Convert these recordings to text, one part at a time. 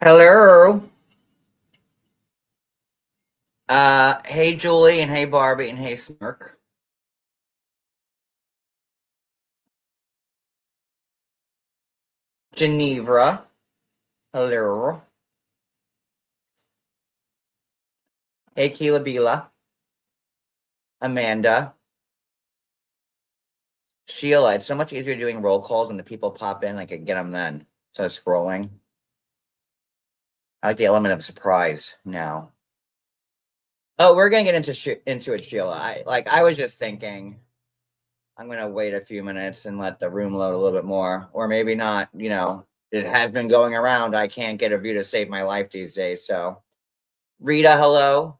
Hello. Hey Julie and hey Barbie and hey Smirk. Genevra. Hello. Hey Keela Bila. Amanda. Sheila. It's so much easier doing roll calls when the people pop in. I could get them then. So scrolling. I like the element of surprise now. Oh, we're gonna get into it, Sheila. I was just thinking I'm gonna wait a few minutes and let the room load a little bit more, or maybe not. It has been going around. I can't get a view to save my life these days. So Rita, hello.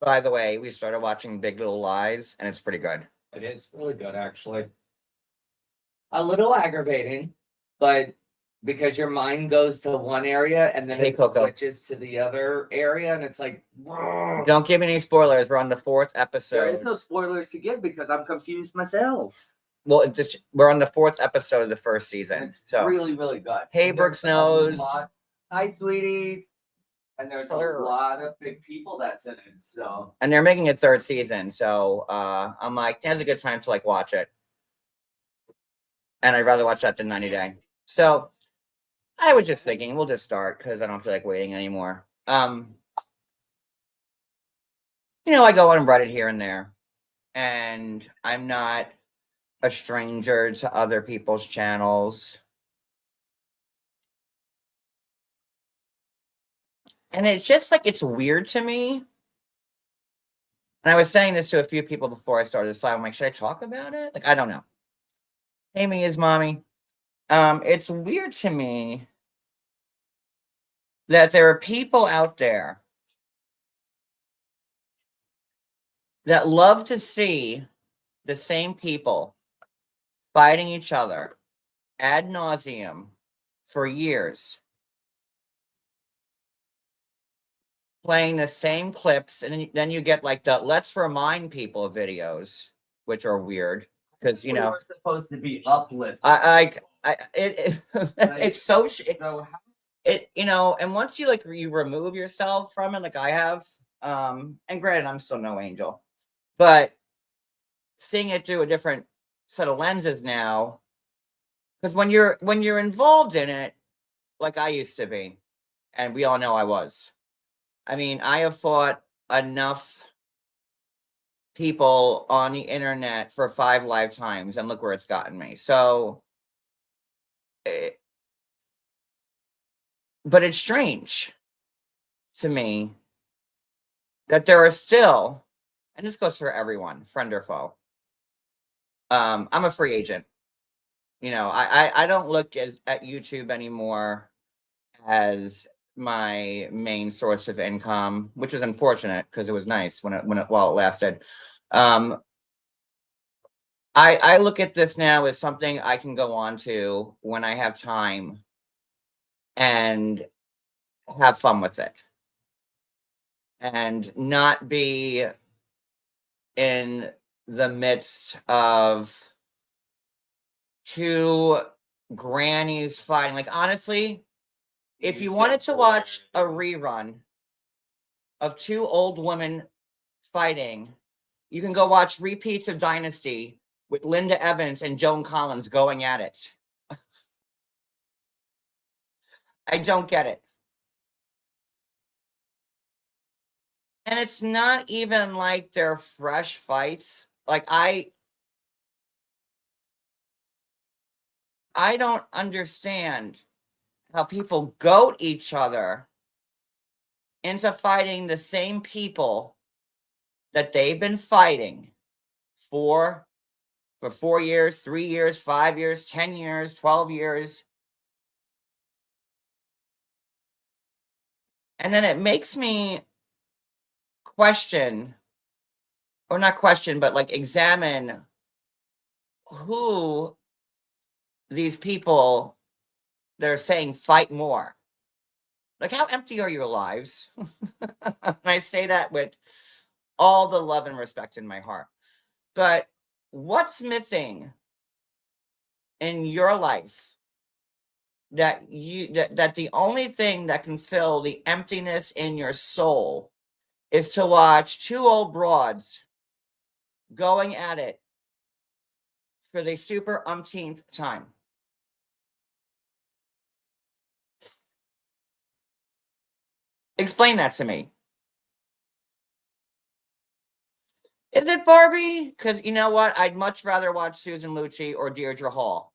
By the way, we started watching Big Little Lies, and it's pretty good. It is really good, actually. A little aggravating, but because your mind goes to one area and then Hey, it Coco. switches to the other area, and it's like, Don't give me any spoilers. We're on the fourth there is episode. no spoilers to give because I'm confused myself. Well, we're on the fourth episode of the first And season. it's So, really, really good. hey, And Brooke there's a Snows. Hi, sweeties. And there's a Hello. lot of big people that's in it. So And they're making a third season. So, I'm like, now's a good time to watch it. And I'd rather watch that than 90 Day. So, I was just thinking we'll just start because I don't feel like waiting anymore. I go on Reddit here and there, and I'm not a stranger to other people's channels. And it's just it's weird to me. And I was saying this to a few people before I started this live. I'm like, should I talk about it? I don't know. Hey, me is mommy. It's weird to me that there are people out there that love to see the same people fighting each other ad nauseum for years, playing the same clips, and then you get the "let's remind people" videos, which are weird because we're supposed to be uplifted. it's so and once you remove yourself from it, like I have, and granted, I'm still no angel, but seeing it through a different set of lenses now, because when you're involved in it, like I used to be, and we all know I was. I mean, I have fought enough people on the internet for 5 lifetimes, and look where it's gotten me. So, eh, but it's strange to me that there are still, and this goes for everyone, friend or foe. I'm a free agent. I don't look at YouTube anymore as my main source of income, which is unfortunate because it was nice while it lasted. I look at this now as something I can go on to when I have time and have fun with it and not be in the midst of two grannies fighting. Honestly, if you wanted to watch a rerun of two old women fighting, you can go watch repeats of Dynasty with Linda Evans and Joan Collins going at it. I don't get it. And it's not even like they're fresh fights. I don't understand how people goat each other into fighting the same people that they've been fighting for 4 years, 3 years, 5 years, 10 years, 12 years. And then it makes me question, or not question, but examine who these people that are saying fight more. How empty are your lives? And I say that with all the love and respect in my heart. But what's missing in your life that the only thing that can fill the emptiness in your soul is to watch two old broads going at it for the super umpteenth time? Explain that to me. Is it Barbie? Because you know what? I'd much rather watch Susan Lucci or Deirdre Hall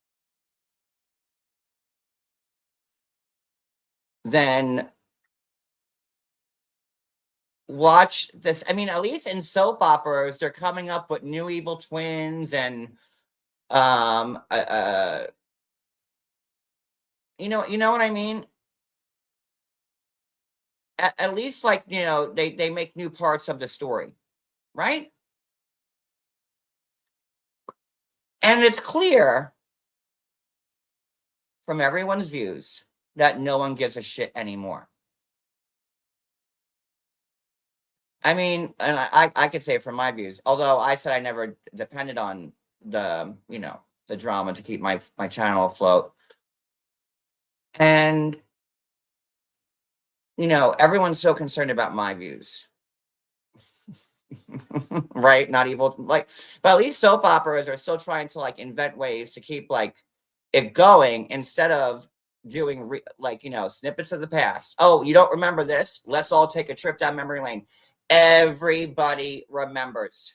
than watch this. I mean, at least in soap operas, they're coming up with new evil twins and you know what I mean? At least, like, they make new parts of the story, right? And it's clear from everyone's views that no one gives a shit anymore. I mean, and I could say from my views, although I said I never depended on the drama to keep my channel afloat. And everyone's so concerned about my views. Right? Not evil, like, but at least soap operas are still trying to like invent ways to keep like it going instead of doing snippets of the past. Oh, you don't remember this? Let's all take a trip down memory lane. Everybody remembers.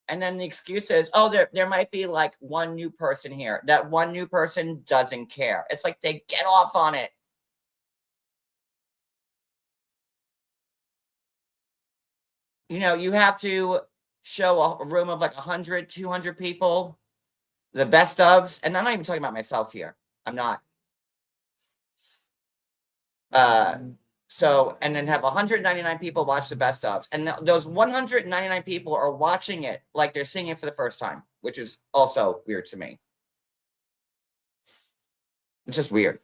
And then the excuse is, oh, there might be like one new person here. That one new person doesn't care. It's like they get off on it. You have to show a room of like 100, 200 people, the best ofs. And I'm not even talking about myself here. I'm not. So, and then have 199 people watch the best ofs. And those 199 people are watching it like they're seeing it for the first time, which is also weird to me. It's just weird.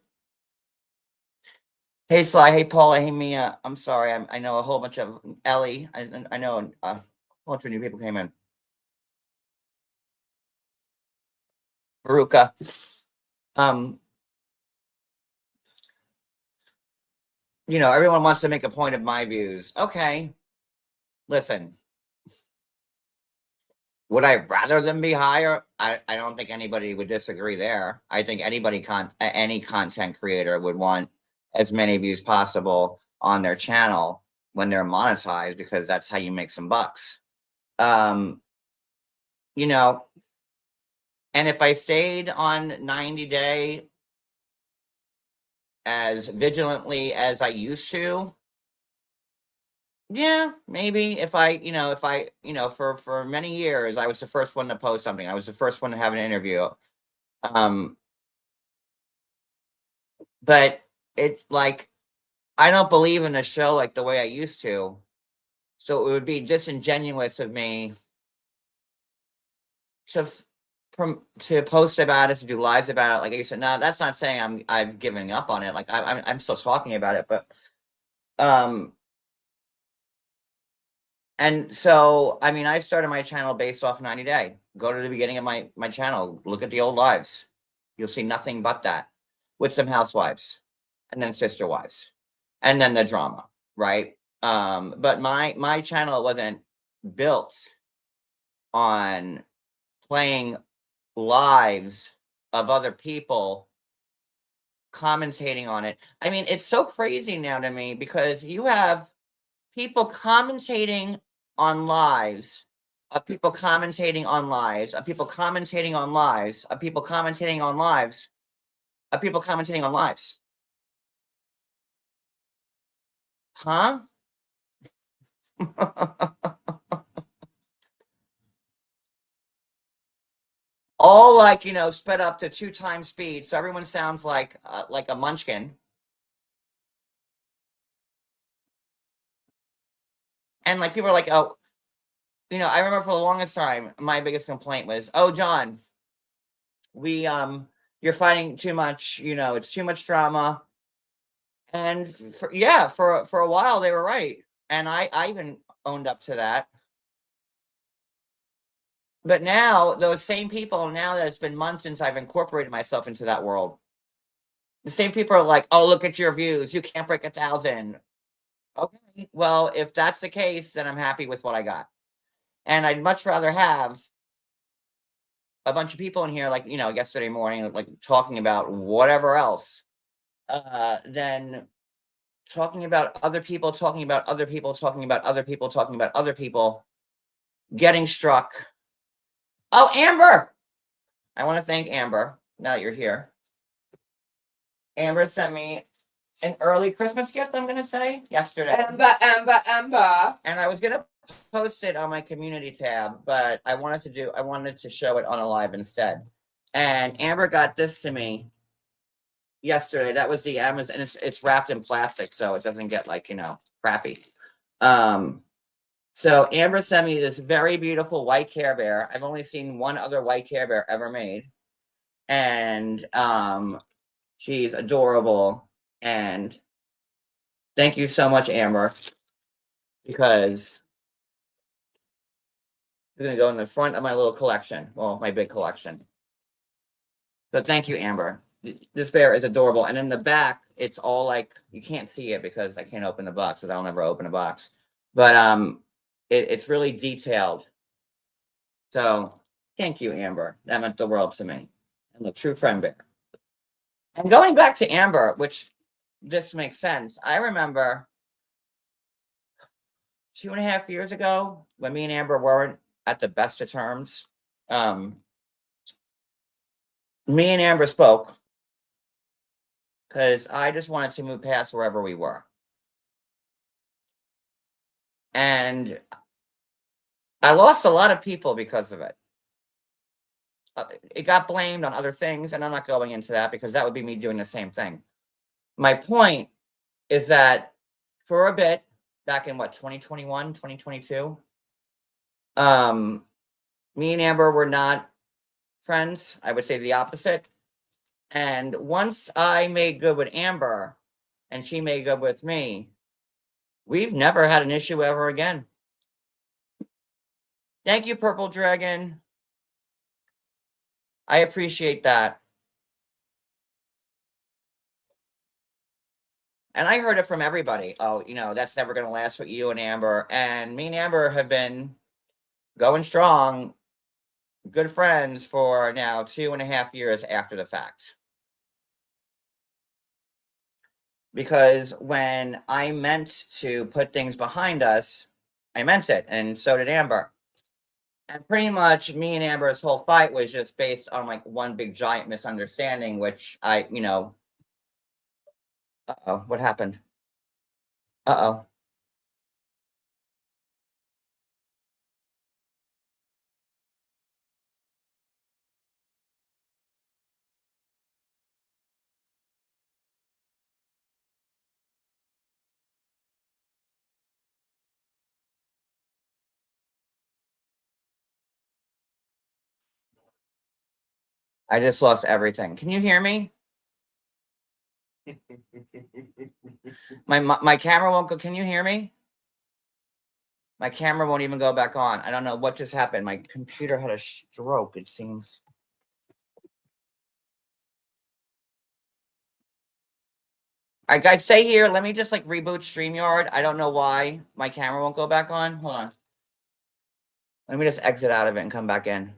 Hey, Sly. Hey, Paula. Hey, Mia. I'm sorry. I know a whole bunch of Ellie. I know a whole bunch of new people came in. Veruca. Everyone wants to make a point of my views. Okay. Listen. Would I rather them be higher? I don't think anybody would disagree there. I think any content creator would want as many views possible on their channel when they're monetized, because that's how you make some bucks. And if I stayed on 90 Day as vigilantly as I used to, yeah, maybe if I for many years I was the first one to post something. I was the first one to have an interview. But it like I don't believe in a show like the way I used to. So it would be disingenuous of me to post about it, to do lives about it. Like I said, no, that's not saying I've given up on it. Like I'm still talking about it, but and so, I mean, I started my channel based off 90 Day. Go to the beginning of my channel, look at the old lives. You'll see nothing but that, with some housewives, and then sister wives, and then the drama, right? But my channel wasn't built on playing lives of other people commentating on it. I mean, it's so crazy now to me, because you have people commentating on lives, of people commentating on lives, of people commentating on lives, of people commentating on lives, of people commentating on lives. Huh? All like, sped up to 2 times speed, so everyone sounds like a munchkin. And like people are like, oh, I remember for the longest time, my biggest complaint was, oh, John, you're fighting too much, it's too much drama. And for a while they were right. And I even owned up to that. But now those same people, now that it's been months since I've incorporated myself into that world, the same people are like, "Oh, look at your views. You can't break 1,000." Okay, well, if that's the case, then I'm happy with what I got. And I'd much rather have a bunch of people in here, like, yesterday morning, like talking about whatever else, than talking about other people, talking about other people, talking about other people, talking about other people, getting struck. Oh, Amber! I want to thank Amber now that you're here. Amber sent me an early Christmas gift, I'm going to say, yesterday. Amber. And I was going to post it on my community tab, but I wanted to show it on a live instead. And Amber got this to me yesterday. That was the Amazon, and it's wrapped in plastic, so it doesn't get like, crappy. So Amber sent me this very beautiful white Care Bear. I've only seen one other white Care Bear ever made. And she's adorable. And thank you so much, Amber, because it's going to go in the front of my little collection. Well, my big collection. So thank you, Amber. This bear is adorable. And in the back, it's all like, you can't see it because I can't open the box because I'll never open a box. But it's really detailed. So thank you, Amber. That meant the world to me. And the true friend bear. And going back to Amber, which this makes sense. I remember 2.5 years ago when me and Amber weren't at the best of terms. Me and Amber spoke because I just wanted to move past wherever we were. And I lost a lot of people because of it. It got blamed on other things, and I'm not going into that because that would be me doing the same thing. My point is that for a bit, back in 2021, 2022, me and Amber were not friends. I would say the opposite. And once I made good with Amber and she made good with me, we've never had an issue ever again. Thank you, Purple Dragon. I appreciate that. And I heard it from everybody. Oh, that's never going to last with you and Amber. And me and Amber have been going strong, good friends for now 2.5 years after the fact. Because when I meant to put things behind us, I meant it, and so did Amber. And pretty much me and Amber's whole fight was just based on like one big giant misunderstanding, which uh-oh, what happened? Uh-oh. I just lost everything. Can you hear me? My camera won't go. Can you hear me? My camera won't even go back on. I don't know what just happened. My computer had a stroke, it seems. All right, guys, stay here. Let me just like reboot StreamYard. I don't know why my camera won't go back on. Hold on. Let me just exit out of it and come back in.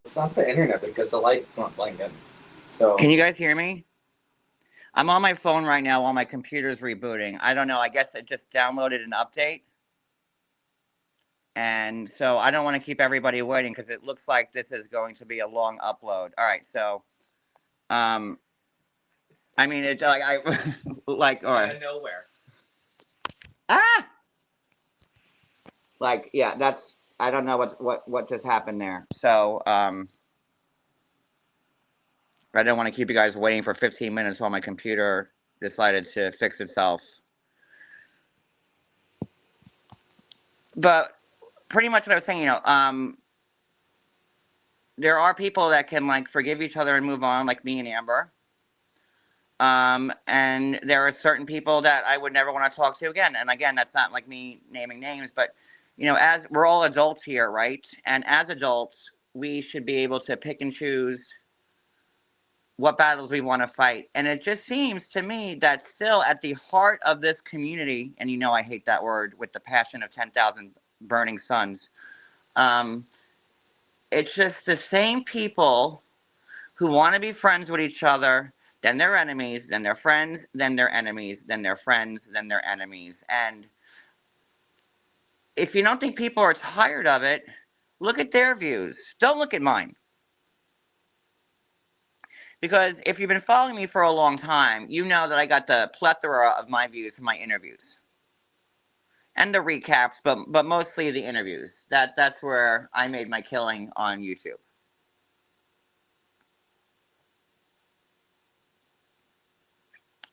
It's not the internet because the light's not blinking. So Can you guys hear me? I'm on my phone right now while my computer's rebooting. I don't know. I guess it just downloaded an update. And so I don't want to keep everybody waiting because it looks like this is going to be a long upload. All right. So, um, I mean, it like I like out of nowhere. ah like yeah. That's I don't know what just happened there. So I don't want to keep you guys waiting for 15 minutes while my computer decided to fix itself. But pretty much what I was saying, there are people that can like forgive each other and move on, like me and Amber. And there are certain people that I would never want to talk to again. And again, that's not like me naming names, but as we're all adults here, right? And as adults, we should be able to pick and choose what battles we want to fight. And it just seems to me that still at the heart of this community, and I hate that word with the passion of 10,000 burning suns. It's just the same people who want to be friends with each other, then they're enemies, then they're friends, then they're enemies, then they're friends, then they're enemies. And if you don't think people are tired of it, look at their views. Don't look at mine. Because if you've been following me for a long time, you know that I got the plethora of my views from my interviews. And the recaps, but mostly the interviews. That's where I made my killing on YouTube.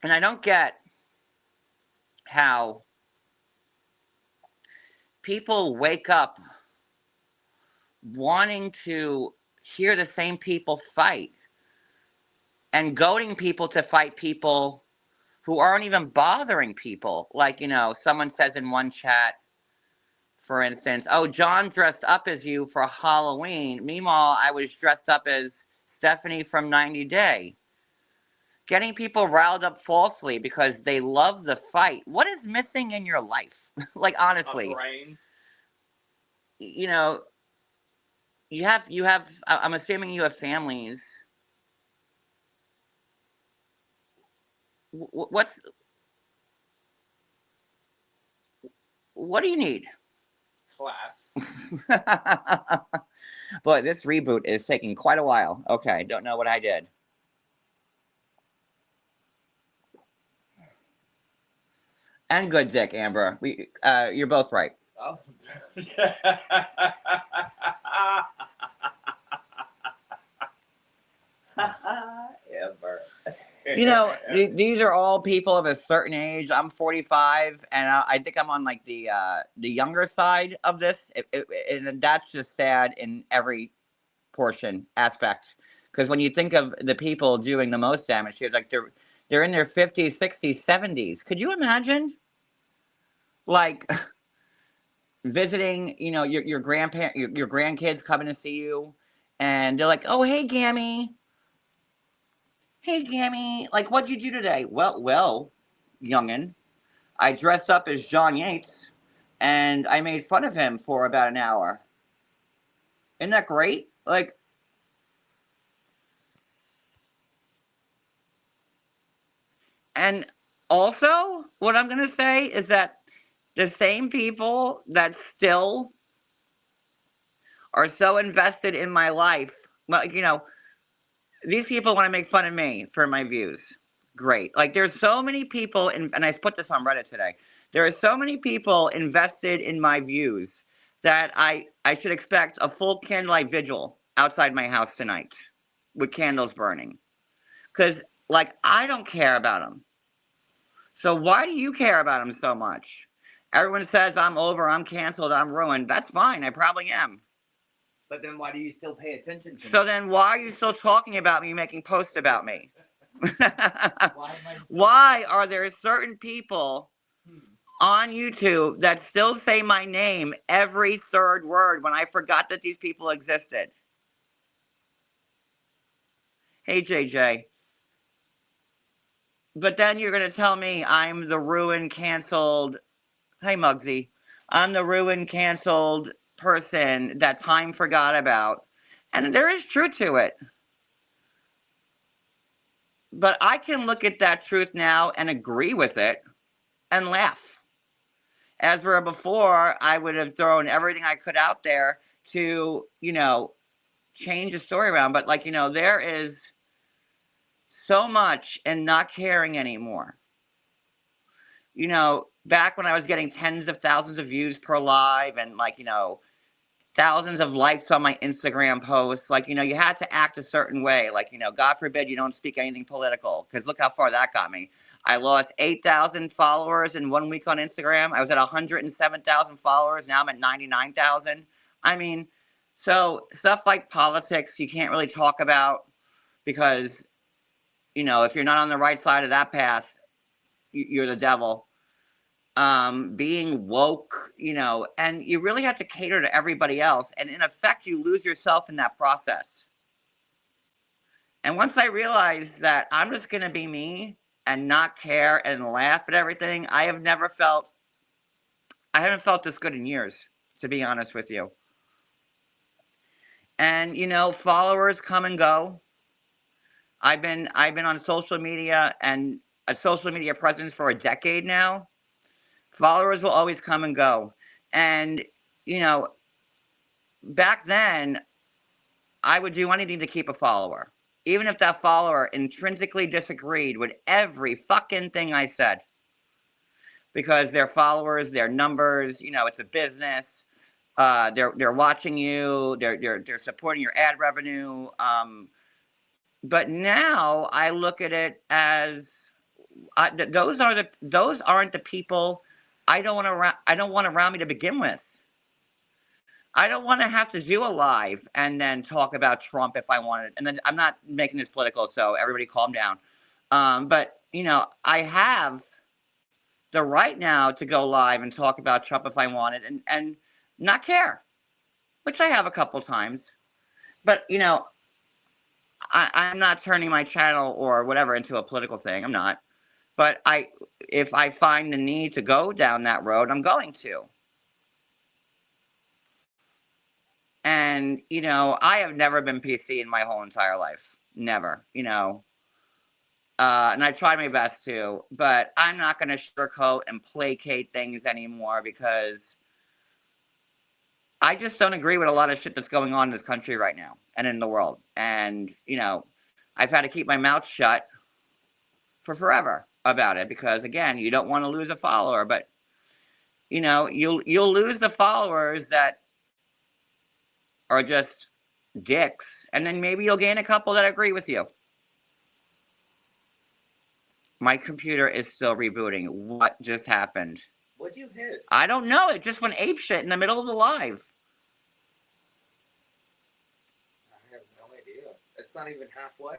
And I don't get how people wake up wanting to hear the same people fight and goading people to fight people who aren't even bothering people. Like, someone says in one chat, for instance, oh, John dressed up as you for Halloween. Meanwhile, I was dressed up as Stephanie from 90 Day. Getting people riled up falsely because they love the fight. What is missing in your life? Like, honestly. A brain. You have, I'm assuming you have families. What do you need? Class. Boy, this reboot is taking quite a while. Okay, don't know what I did. And good dick, Amber. You're both right. Oh. Amber. These are all people of a certain age. I'm 45, and I think I'm on like the younger side of this. And that's just sad in every aspect. Because when you think of the people doing the most damage here, like they're in their 50s, 60s, 70s. Could you imagine? Like visiting, your grandparent, your grandkids coming to see you, and they're like, "Oh, hey, Gammy. Hey, Gammy. Like, what'd you do today?" Well, youngin', I dressed up as John Yates, and I made fun of him for about an hour. Isn't that great? Like, and also, what I'm gonna say is that the same people that still are so invested in my life, like, these people want to make fun of me for my views. Great. Like, there's so many people, and I put this on Reddit today. There are so many people invested in my views that I should expect a full candlelight vigil outside my house tonight with candles burning. Because, like, I don't care about them. So why do you care about them so much? Everyone says I'm over, I'm canceled, I'm ruined. That's fine. I probably am. But then why do you still pay attention to me? So then why are you still talking about me, making posts about me? Why are there certain people on YouTube that still say my name every third word when I forgot that these people existed? Hey, JJ. But then you're going to tell me I'm the ruined, canceled. Hey, Muggsy. I'm the ruined, canceled person that time forgot about. And there is truth to it. But I can look at that truth now and agree with it and laugh. As for before, I would have thrown everything I could out there to, change the story around. But there is so much in not caring anymore. Back when I was getting tens of thousands of views per live and thousands of likes on my Instagram posts, you had to act a certain way. God forbid you don't speak anything political, because look how far that got me. I lost 8,000 followers in 1 week on Instagram. I was at 107,000 followers. Now I'm at 99,000. I mean, so stuff like politics, you can't really talk about because, if you're not on the right side of that path, you're the devil. Being woke, and you really have to cater to everybody else. And in effect, you lose yourself in that process. And once I realized that I'm just going to be me and not care and laugh at everything, I haven't felt this good in years, to be honest with you. And, followers come and go. I've been on social media and a social media presence for a decade now. Followers will always come and go. And, back then, I would do anything to keep a follower, even if that follower intrinsically disagreed with every fucking thing I said. Because they're followers, they're numbers, it's a business. They're watching you, they're supporting your ad revenue. But now I look at it as those aren't the people I don't want around me to begin with. I don't want to have to do a live and then talk about Trump if I wanted. And then I'm not making this political, so everybody calm down. But I have the right now to go live and talk about Trump if I wanted and not care, which I have a couple times. But I'm not turning my channel or whatever into a political thing. I'm not. But if I find the need to go down that road, I'm going to. And, I have never been PC in my whole entire life. Never, and I tried my best to, but I'm not going to sugarcoat and placate things anymore because I just don't agree with a lot of shit that's going on in this country right now and in the world. And, I've had to keep my mouth shut for forever about it because, again, you don't want to lose a follower, but, you'll lose the followers that are just dicks, and then maybe you'll gain a couple that agree with you. My computer is still rebooting. What just happened? What'd you hit? I don't know. It just went apeshit in the middle of the live. I have no idea. It's not even halfway.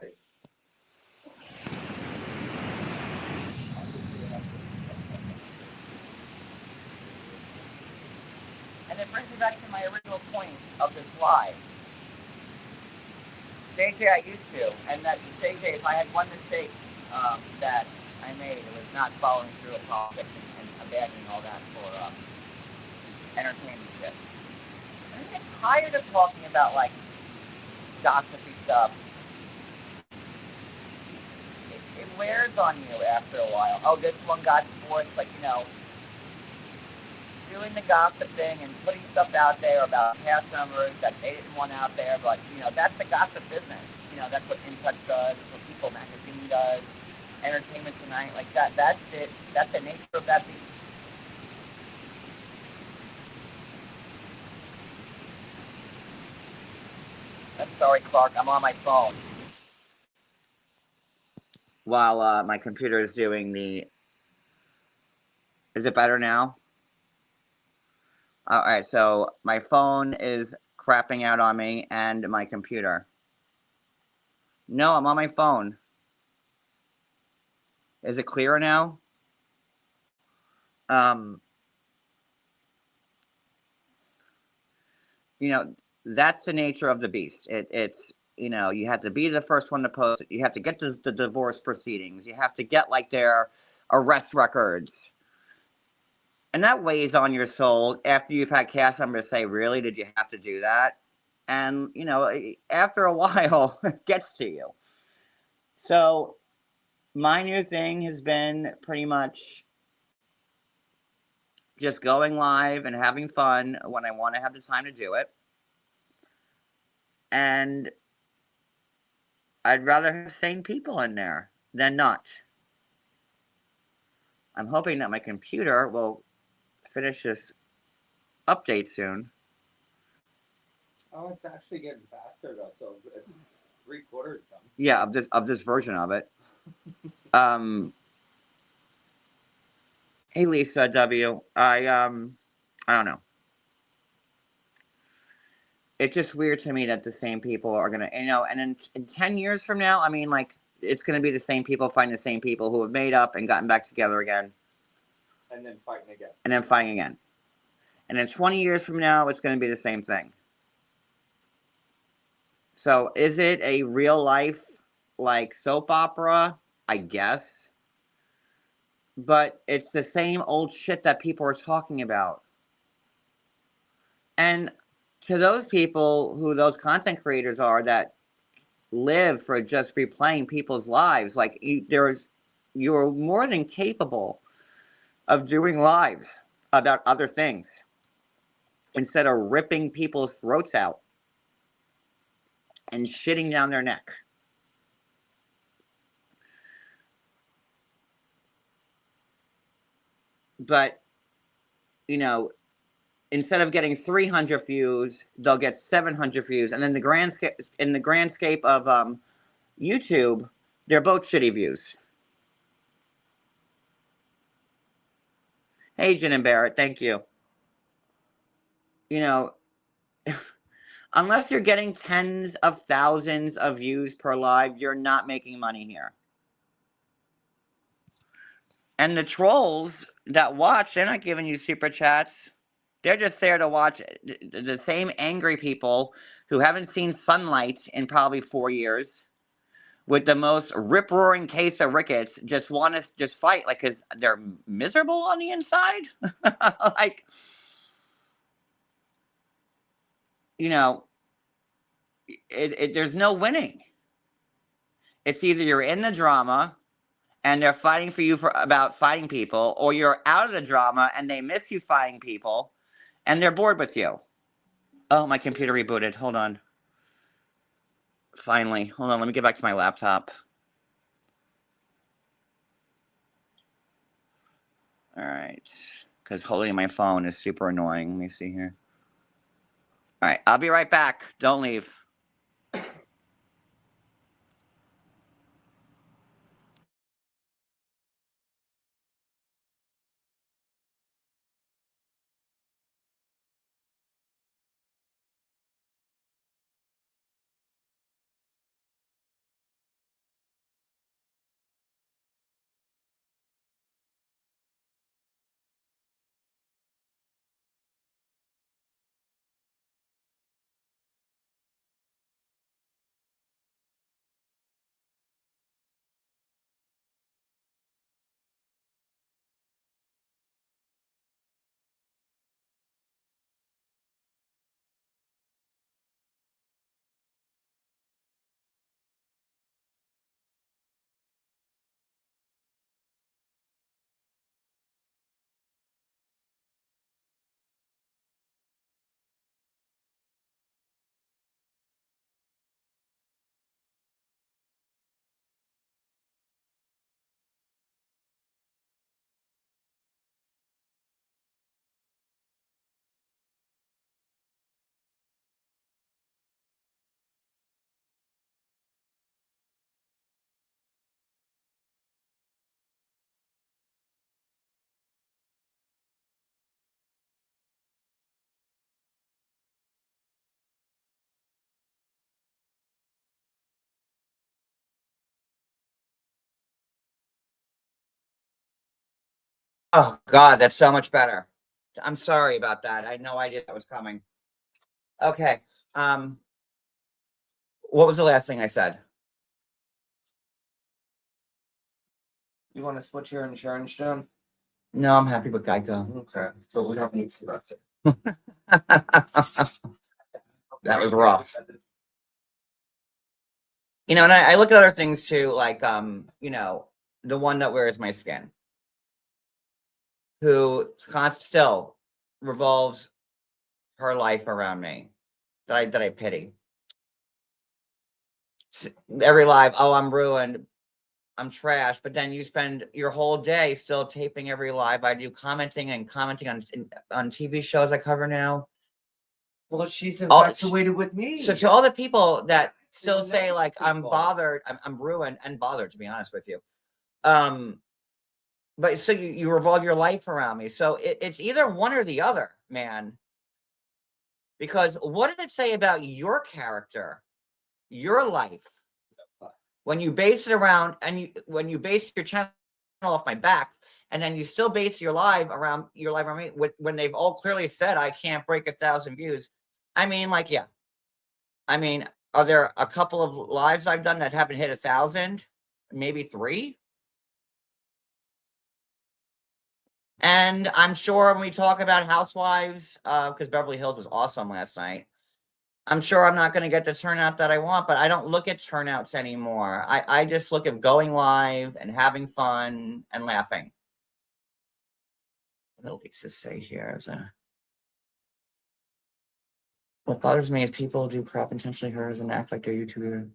And it brings me back to my original point of this live. JJ, I used to, and that JJ, if I had one mistake that I made, it was not following through with politics and abandoning all that for entertainment shit. I get tired of talking about gossipy stuff. It wears on you after a while. Oh, this one got sports, doing the gossip thing and putting stuff out there about cast numbers that they didn't want out there, but that's the gossip business. That's what In Touch does, that's what People Magazine does, Entertainment Tonight, that's it. That's the nature of that beast. I'm sorry, Clark, I'm on my phone. While my computer is doing the... Is it better now? All right, so my phone is crapping out on me and my computer. No, I'm on my phone. Is it clearer now? That's the nature of the beast. It's, you have to be the first one to post it. You have to get the divorce proceedings. You have to get their arrest records. And that weighs on your soul after you've had cast members say, really, did you have to do that? And, you know, after a while, it gets to you. So my new thing has been pretty much just going live and having fun when I want to have the time to do it. And I'd rather have sane people in there than not. I'm hoping that my computer will finish this update soon. Oh, it's actually getting faster though, so it's 3/4 done. Yeah, of this version of it. Hey Lisa W. I don't know. It's just weird to me that the same people are gonna, you know, and in 10 years from now, I mean, like, it's gonna be the same people fighting the same people who have made up and gotten back together again, And then fighting again. and then fighting again. And in 20 years from now, it's gonna be the same thing. So, is it a real life like soap opera? I guess, but it's the same old shit that people are talking about. And to those people who those content creators are that live for just replaying people's lives, like you're more than capable of doing lives about other things instead of ripping people's throats out and shitting down their neck. But, you know, instead of getting 300 views, they'll get 700 views, and in the grand scape of YouTube, they're both shitty views. Hey, Jen and Barrett, thank you. You know, unless you're getting tens of thousands of views per live, you're not making money here. And the trolls that watch, they're not giving you super chats. They're just there to watch the same angry people who haven't seen sunlight in probably 4 years with the most rip-roaring case of rickets just want to just fight, like, because they're miserable on the inside. Like, you know, there's no winning. It's either you're in the drama and they're fighting for you about fighting people, or you're out of the drama and they miss you fighting people and they're bored with you. Oh, my computer rebooted. Hold on. Finally. Hold on. Let me get back to my laptop. All right. Because holding my phone is super annoying. Let me see here. All right. I'll be right back. Don't leave. Oh God, that's so much better. I'm sorry about that. I had no idea that was coming. Okay. What was the last thing I said? You want to switch your insurance, John? No, I'm happy with Geico. Okay, so we don't need to rush it. That was rough. You know, and I look at other things too, like you know, the one that wears my skin, who still revolves her life around me. That I pity. Every live, oh, I'm ruined, I'm trash. But then you spend your whole day still taping every live I do, commenting and commenting on TV shows I cover now. Well, she's All- infatuated with me. So to all the people that still To say those like I'm people. bothered, I'm ruined and bothered, to be honest with you. But so you revolve your life around me. So it's either one or the other, man. Because what did it say about your character, your life, when you base it around when you base your channel off my back, and then you still base your life around me when they've all clearly said I can't break 1,000 views. I mean, like, yeah. I mean, are there a couple of lives I've done that haven't hit 1,000? Maybe 3? And I'm sure when we talk about Housewives, because Beverly Hills was awesome last night, I'm sure I'm not going to get the turnout that I want, but I don't look at turnouts anymore. I just look at going live and having fun and laughing. What else does this say here? What bothers me is people do crap intentionally hers and act like they're YouTuber.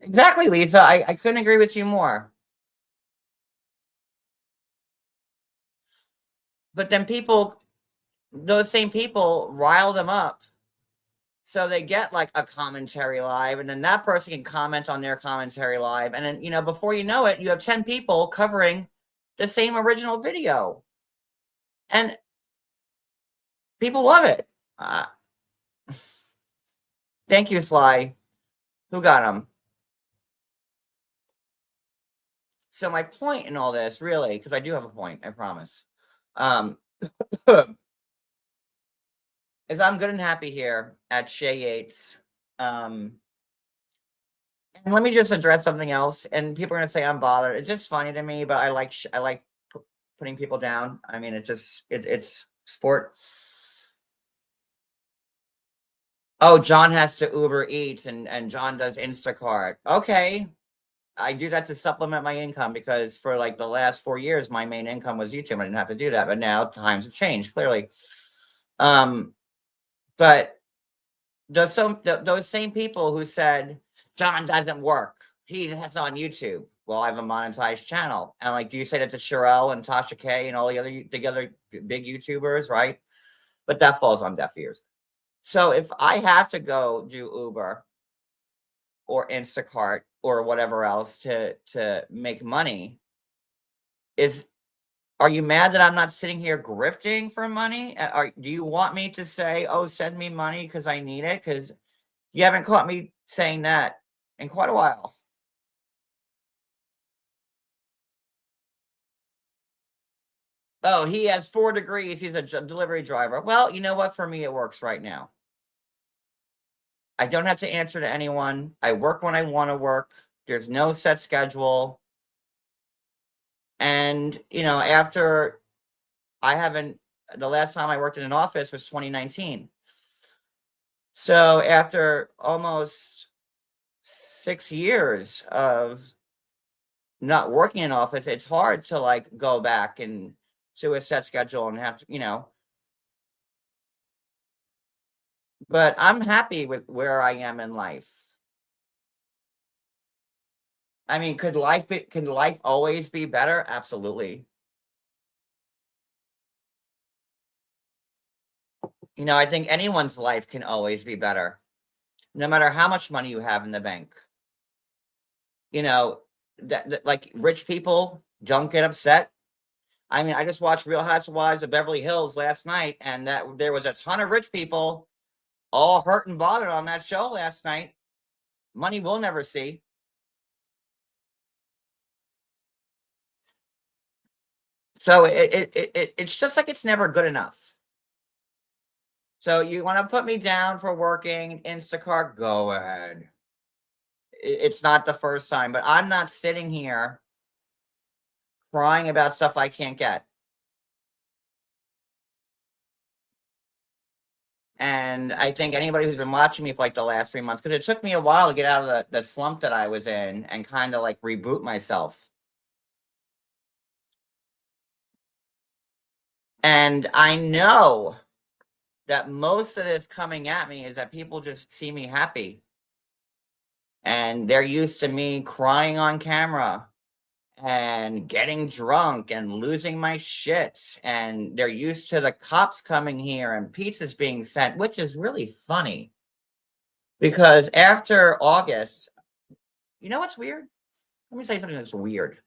Exactly, Lisa. I couldn't agree with you more. But then those same people rile them up. So they get like a commentary live, and then that person can comment on their commentary live. And then, you know, before you know it, you have 10 people covering the same original video. And people love it. Thank you, Sly. Who got him? So my point in all this, really, because I do have a point, I promise, is I'm good and happy here at Shay Yates. And let me just address something else. And people are gonna say I'm bothered. It's just funny to me, but I like putting people down. I mean, it's sport. Oh, John has to Uber Eats and John does Instacart. Okay. I do that to supplement my income because for like the last 4 years, my main income was YouTube. I didn't have to do that, but now times have changed clearly. But those same people who said John doesn't work, that's on YouTube. Well, I have a monetized channel, and like, do you say that to Sherelle and Tasha K and all the other big YouTubers, right? But that falls on deaf ears. So if I have to go do Uber or Instacart or whatever else to make money, are you mad that I'm not sitting here grifting for money? Do you want me to say, oh, send me money because I need it? Because you haven't caught me saying that in quite a while. Oh, he has 4 degrees. He's a delivery driver. Well, you know what? For me, it works right now. I don't have to answer to anyone. I work when I want to work. There's no set schedule. And, you know, the last time I worked in an office was 2019. So after almost 6 years of not working in office, it's hard to like go back and to a set schedule and have to, you know. But I'm happy with where I am in life. I mean, could life always be better? Absolutely. You know, I think anyone's life can always be better, no matter how much money you have in the bank. You know, that like rich people don't get upset. I mean, I just watched Real Housewives of Beverly Hills last night, and that there was a ton of rich people all hurt and bothered on that show last night. Money we'll never see. So it's just like it's never good enough. So you want to put me down for working Instacart? Go ahead. It's not the first time, but I'm not sitting here crying about stuff I can't get. And I think anybody who's been watching me for like the last 3 months, because it took me a while to get out of the slump that I was in and kind of like reboot myself. And I know that most of this coming at me is that people just see me happy. And they're used to me crying on camera and getting drunk and losing my shit. And they're used to the cops coming here and pizzas being sent, which is really funny. Because after August, you know what's weird? Let me say something that's weird.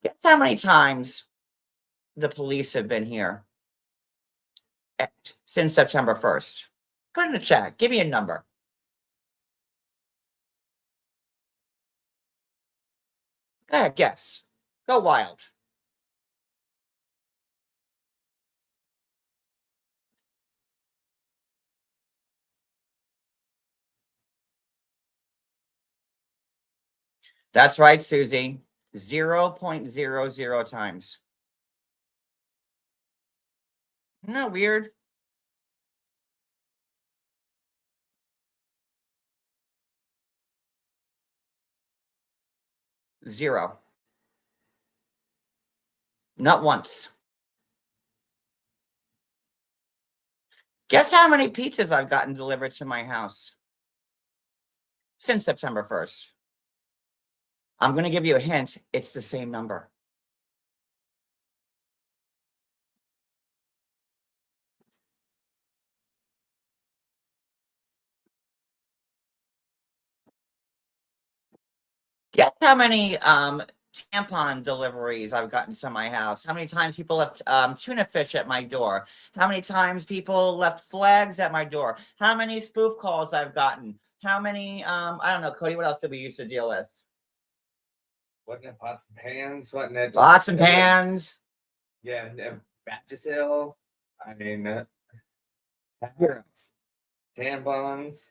Guess how many times the police have been here since September 1st? Go in the chat. Give me a number. Go ahead, guess. Go wild. That's right, Susie. 0.00 times. Isn't that weird? Zero. Not once. Guess how many pizzas I've gotten delivered to my house since September 1st? I'm going to give you a hint. It's the same number. Guess how many tampon deliveries I've gotten to my house? How many times people left tuna fish at my door? How many times people left flags at my door? How many spoof calls I've gotten? How many, I don't know, Cody, what else did we used to deal with? Wasn't it pots and pans? Wasn't it? Pots and pans. Yeah, Vagisil. I mean, tampons.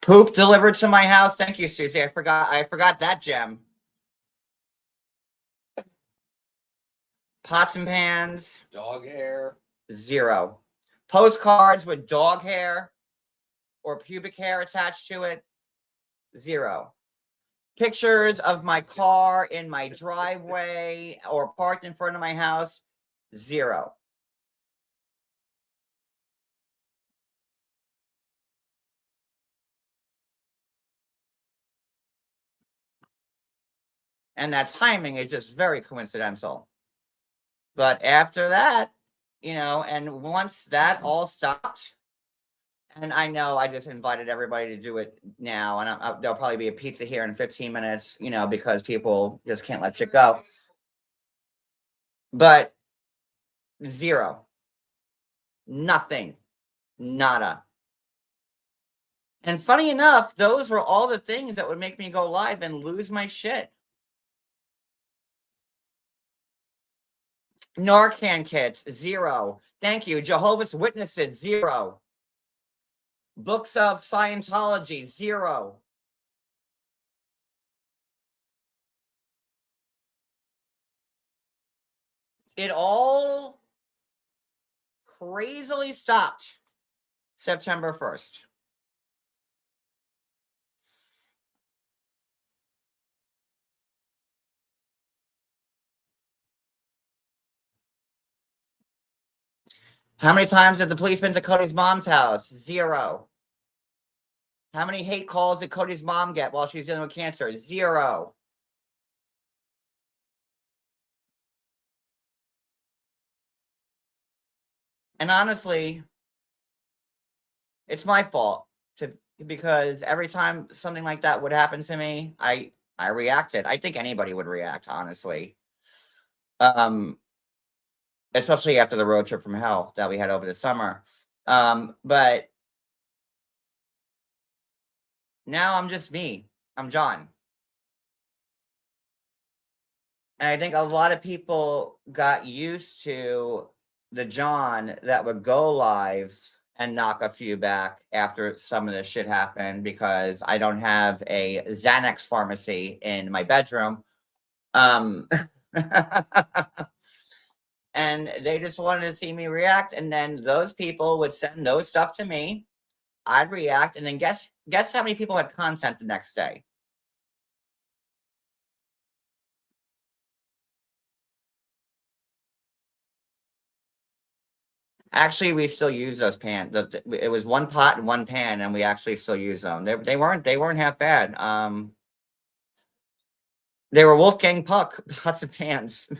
Poop delivered to my house. Thank you, Susie. I forgot that gem. Pots and pans. Dog hair. Zero. Postcards with dog hair or pubic hair attached to it. Zero. Pictures of my car in my driveway or parked in front of my house. Zero. And that timing is just very coincidental. But after that, you know, and once that all stopped, and I know I just invited everybody to do it now, and there'll probably be a pizza here in 15 minutes, you know, because people just can't let shit go. But zero. Nothing. Nada. And funny enough, those were all the things that would make me go live and lose my shit. Narcan kits, zero. Thank you. Jehovah's Witnesses, zero. Books of Scientology, zero. It all crazily stopped September 1st. How many times have the police been to Cody's mom's house? Zero. How many hate calls did Cody's mom get while she's dealing with cancer? Zero. And honestly, it's my fault because every time something like that would happen to me, I reacted. I think anybody would react, honestly. Especially after the road trip from hell that we had over the summer. But now I'm just me. I'm John. And I think a lot of people got used to the John that would go live and knock a few back after some of this shit happened because I don't have a Xanax pharmacy in my bedroom. and they just wanted to see me react. And then those people would send those stuff to me. I'd react, and then guess how many people had content the next day? Actually, we still use those pans. It was one pot and one pan, and we actually still use them. They weren't half bad. They were Wolfgang Puck pots and pans.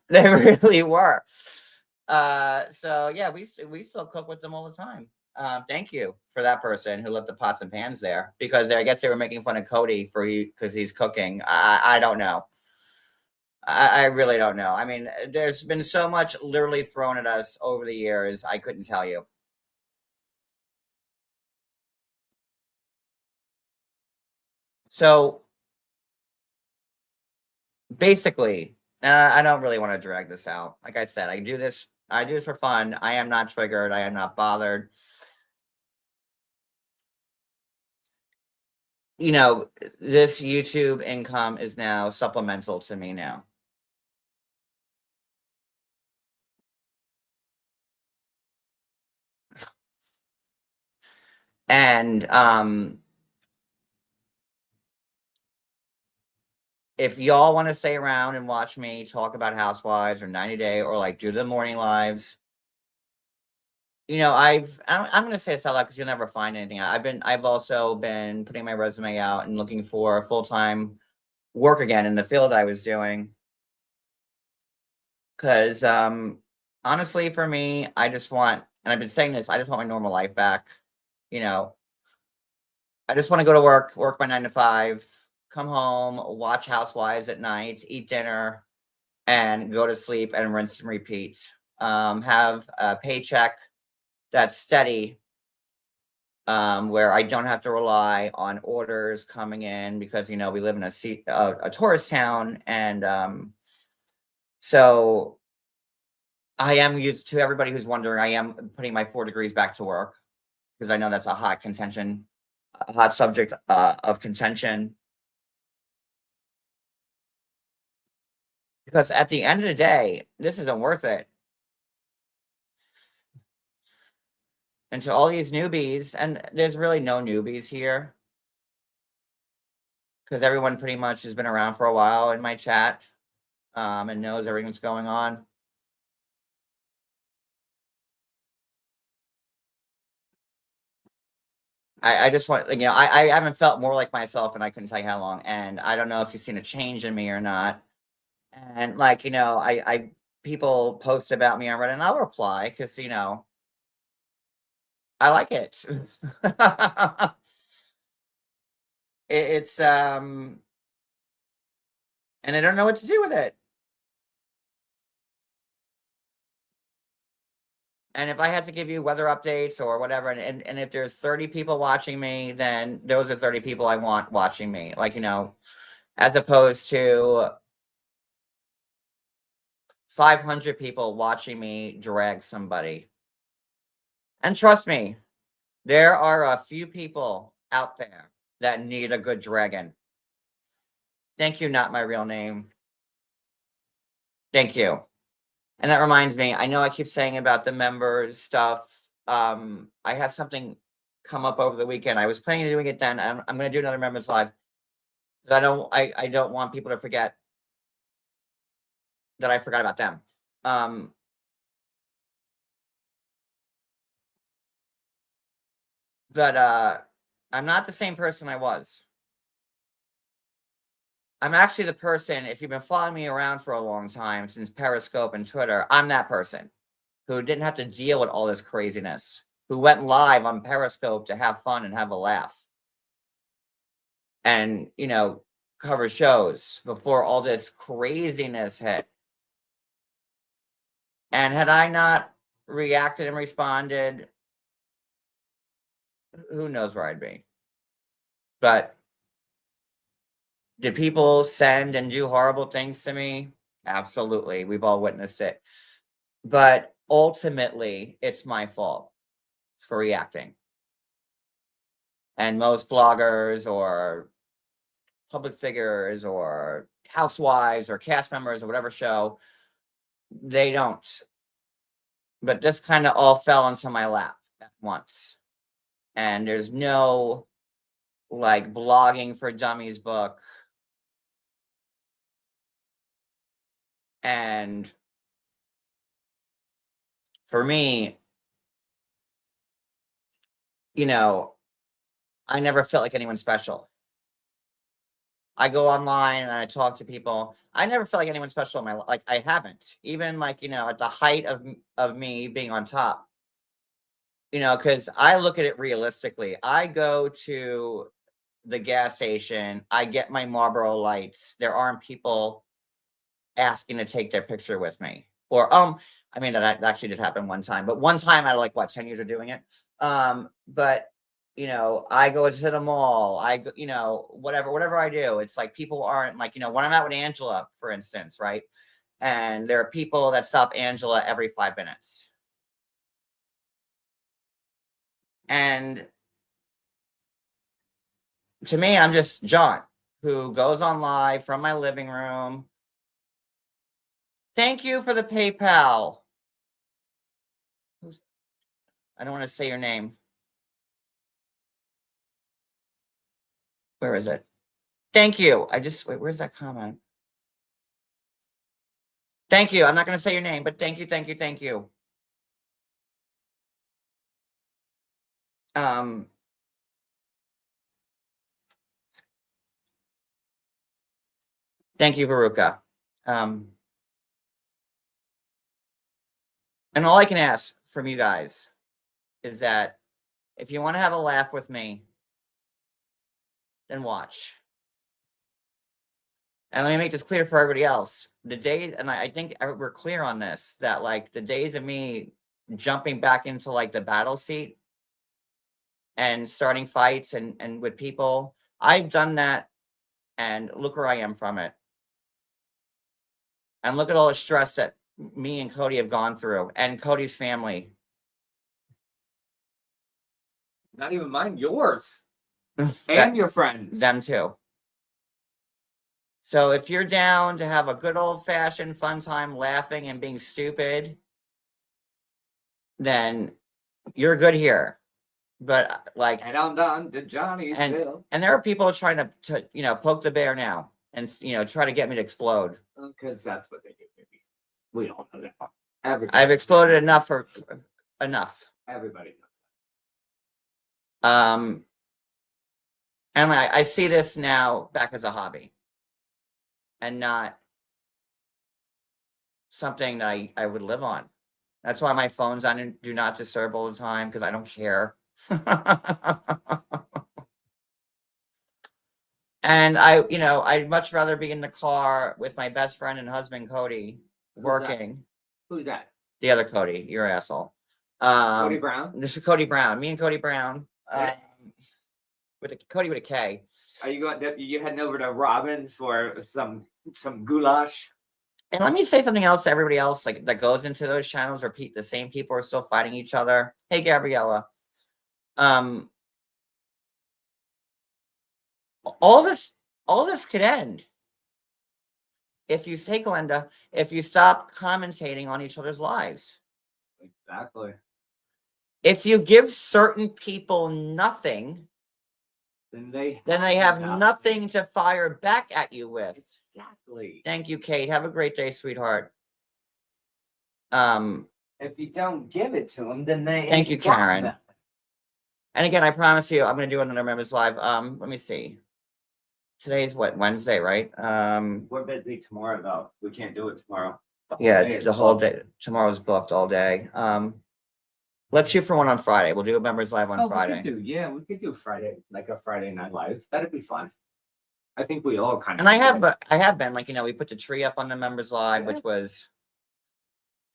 They really were. So yeah, we still cook with them all the time. Thank you for that person who left the pots and pans there, because I guess they were making fun of Cody because he's cooking. I don't know. I really don't know. I mean, there's been so much literally thrown at us over the years. I couldn't tell you. So basically, I don't really want to drag this out. Like I said, I do this for fun. I am not triggered. I am not bothered. You know, this YouTube income is now supplemental to me now. And if y'all want to stay around and watch me talk about Housewives or 90 Day or like do the morning lives, you know, I'm going to say it's out loud because you'll never find anything. I've also been putting my resume out and looking for full-time work again in the field I was doing. Because honestly, for me, I just want, and I've been saying this, I just want my normal life back. You know, I just want to go to work my 9 to 5, come home, watch Housewives at night, eat dinner, and go to sleep and rinse and repeat. Have a paycheck that's steady, where I don't have to rely on orders coming in, because you know we live in a tourist town, and so I am used to everybody who's wondering. I am putting my 4 degrees back to work because I know that's a hot subject of contention. Because at the end of the day, this isn't worth it. And to all these newbies, and there's really no newbies here, because everyone pretty much has been around for a while in my chat, and knows everything that's going on. I just want, you know, I haven't felt more like myself, and I couldn't tell you how long. And I don't know if you've seen a change in me or not. And like, you know, I people post about me on Reddit, and I'll reply because you know I like it. It's and I don't know what to do with it. And if I had to give you weather updates or whatever, and if there's 30 people watching me, then those are 30 people I want watching me. Like, you know, as opposed to 500 people watching me drag somebody. And trust me, there are a few people out there that need a good dragon. Thank you, not my real name. Thank you. And that reminds me, I know I keep saying about the members stuff. I have something come up over the weekend. I was planning on doing it then. I'm going to do another members live. I don't want people to forget that I forgot about them. But I'm not the same person I was. I'm actually the person, if you've been following me around for a long time, since Periscope and Twitter, I'm that person who didn't have to deal with all this craziness, who went live on Periscope to have fun and have a laugh. And, you know, cover shows before all this craziness hit. And had I not reacted and responded, who knows where I'd be. But did people send and do horrible things to me? Absolutely. We've all witnessed it. But ultimately, it's my fault for reacting. And most bloggers or public figures or housewives or cast members or whatever show, they don't. But this kind of all fell onto my lap at once. And there's no like blogging for dummies book. And for me, you know, I never felt like anyone special. I go online and I talk to people. I never felt like anyone special in my life. Like I haven't, even like, you know, at the height of me being on top, you know, because I look at it realistically. I go to the gas station, I get my Marlboro lights. There aren't people asking to take their picture with me. Or I mean that actually did happen one time, but one time out of like what 10 years of doing it. But you know, I go to the mall, I go, you know, whatever I do, it's like people aren't like, you know, when I'm out with Angela, for instance, right? And there are people that stop Angela every 5 minutes. And to me, I'm just John who goes on live from my living room. Thank you for the PayPal. I don't want to say your name. Where is it? Thank you. Wait, where's that comment? Thank you. I'm not going to say your name, but thank you. Thank you. Thank you, Veruca. And all I can ask from you guys is that if you want to have a laugh with me, then watch. And let me make this clear for everybody else. The days, and I think we're clear on this, that like the days of me jumping back into like the battle seat and starting fights and with people, I've done that, and look where I am from it. And look at all the stress that me and Cody have gone through, and Cody's family. Not even mine, yours. And your friends. Them too. So if you're down to have a good old-fashioned fun time laughing and being stupid, then you're good here. But like, And I'm done to Johnny's bill. and there are people trying to you know, poke the bear now and, you know, try to get me to explode. Because that's what they do, baby. We all know that. Everybody. I've exploded enough for enough. Everybody knows. And I see this now back as a hobby and not something that I would live on. That's why my phone's on do not disturb all the time, because I don't care. And you know, I'd much rather be in the car with my best friend and husband, Cody, working. Who's that? The other Cody, your asshole. Cody Brown? This is Cody Brown. Me and Cody Brown. With Cody with a K. Are you heading over to Robbins for some goulash? And let me say something else to everybody else, like that goes into those channels where the same people are still fighting each other. Hey, Gabriella. All this could end if you say, Glenda, if you stop commentating on each other's lives. Exactly. If you give certain people nothing, then they have nothing to fire back at you with. Exactly. Thank you, Kate. Have a great day, sweetheart. If you don't give it to them, then they. Thank you, Karen. And again, I promise you, I'm going to do another members live. Let me see. Today's what, Wednesday, right? We're busy tomorrow though. We can't do it tomorrow. Yeah, the whole day. Tomorrow's booked all day. Let's shoot for one on Friday. We'll do a members live on Friday. We could do Friday, like a Friday night live. That'd be fun. I think we all kind of. And I have been, like, you know, we put the tree up on the members live, which was,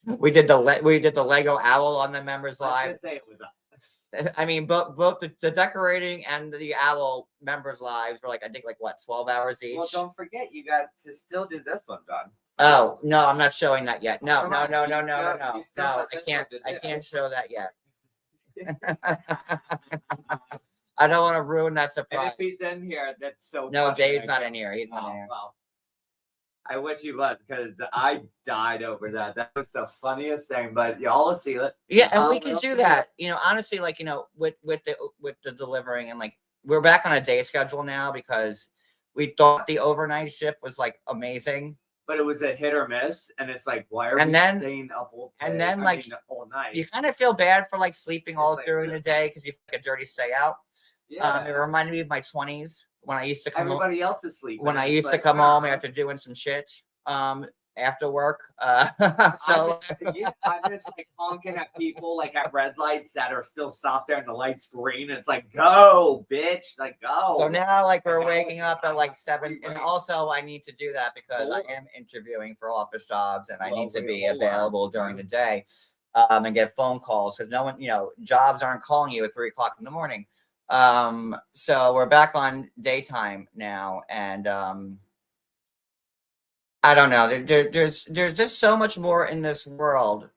we did the Lego owl on the members live. Say it was up. I mean, both the decorating and the owl members lives were like, I think like what, 12 hours each. Well, don't forget, you got to still do this one, John. Oh no, I'm not showing that yet. No, Come no, on, no, you no, no, no, still- no, you still no. got I this can't. one to I do. can't show that yet. I don't want to ruin that And surprise. if he's in here, that's so No, funny. Dave's I not can't- in here. He's not in Oh, here. well. I wish he was because I died over that. That was the funniest thing. But y'all will see it. Yeah, and we We'll can do see that. You know, honestly, like, you know, with the delivering, and like we're back on a day schedule now because we thought the overnight shift was like amazing. But it was a hit or miss, and it's like, why are And we then- staying up all day? and then, I like, mean, all night? You kind of feel bad for like sleeping all like, during the day because you like a dirty stay out. yeah. It reminded me of my 20s when I used to come home. Everybody else is sleeping. When I and it's used to like, come home "Ah." after doing some shit after work. So So yeah, I'm just like honking at people like at red lights that are still stopped there and the light's green. And it's like, go, bitch, like go. so now like we're now waking it's up at like 7, free and reign. also I need to do that because I Cool. am interviewing for office jobs and I Well, need to we be all are. available during the day and get phone calls because no one, you know, jobs aren't calling you at 3 o'clock in the morning. So we're back on daytime now, and I don't know. There's just so much more in this world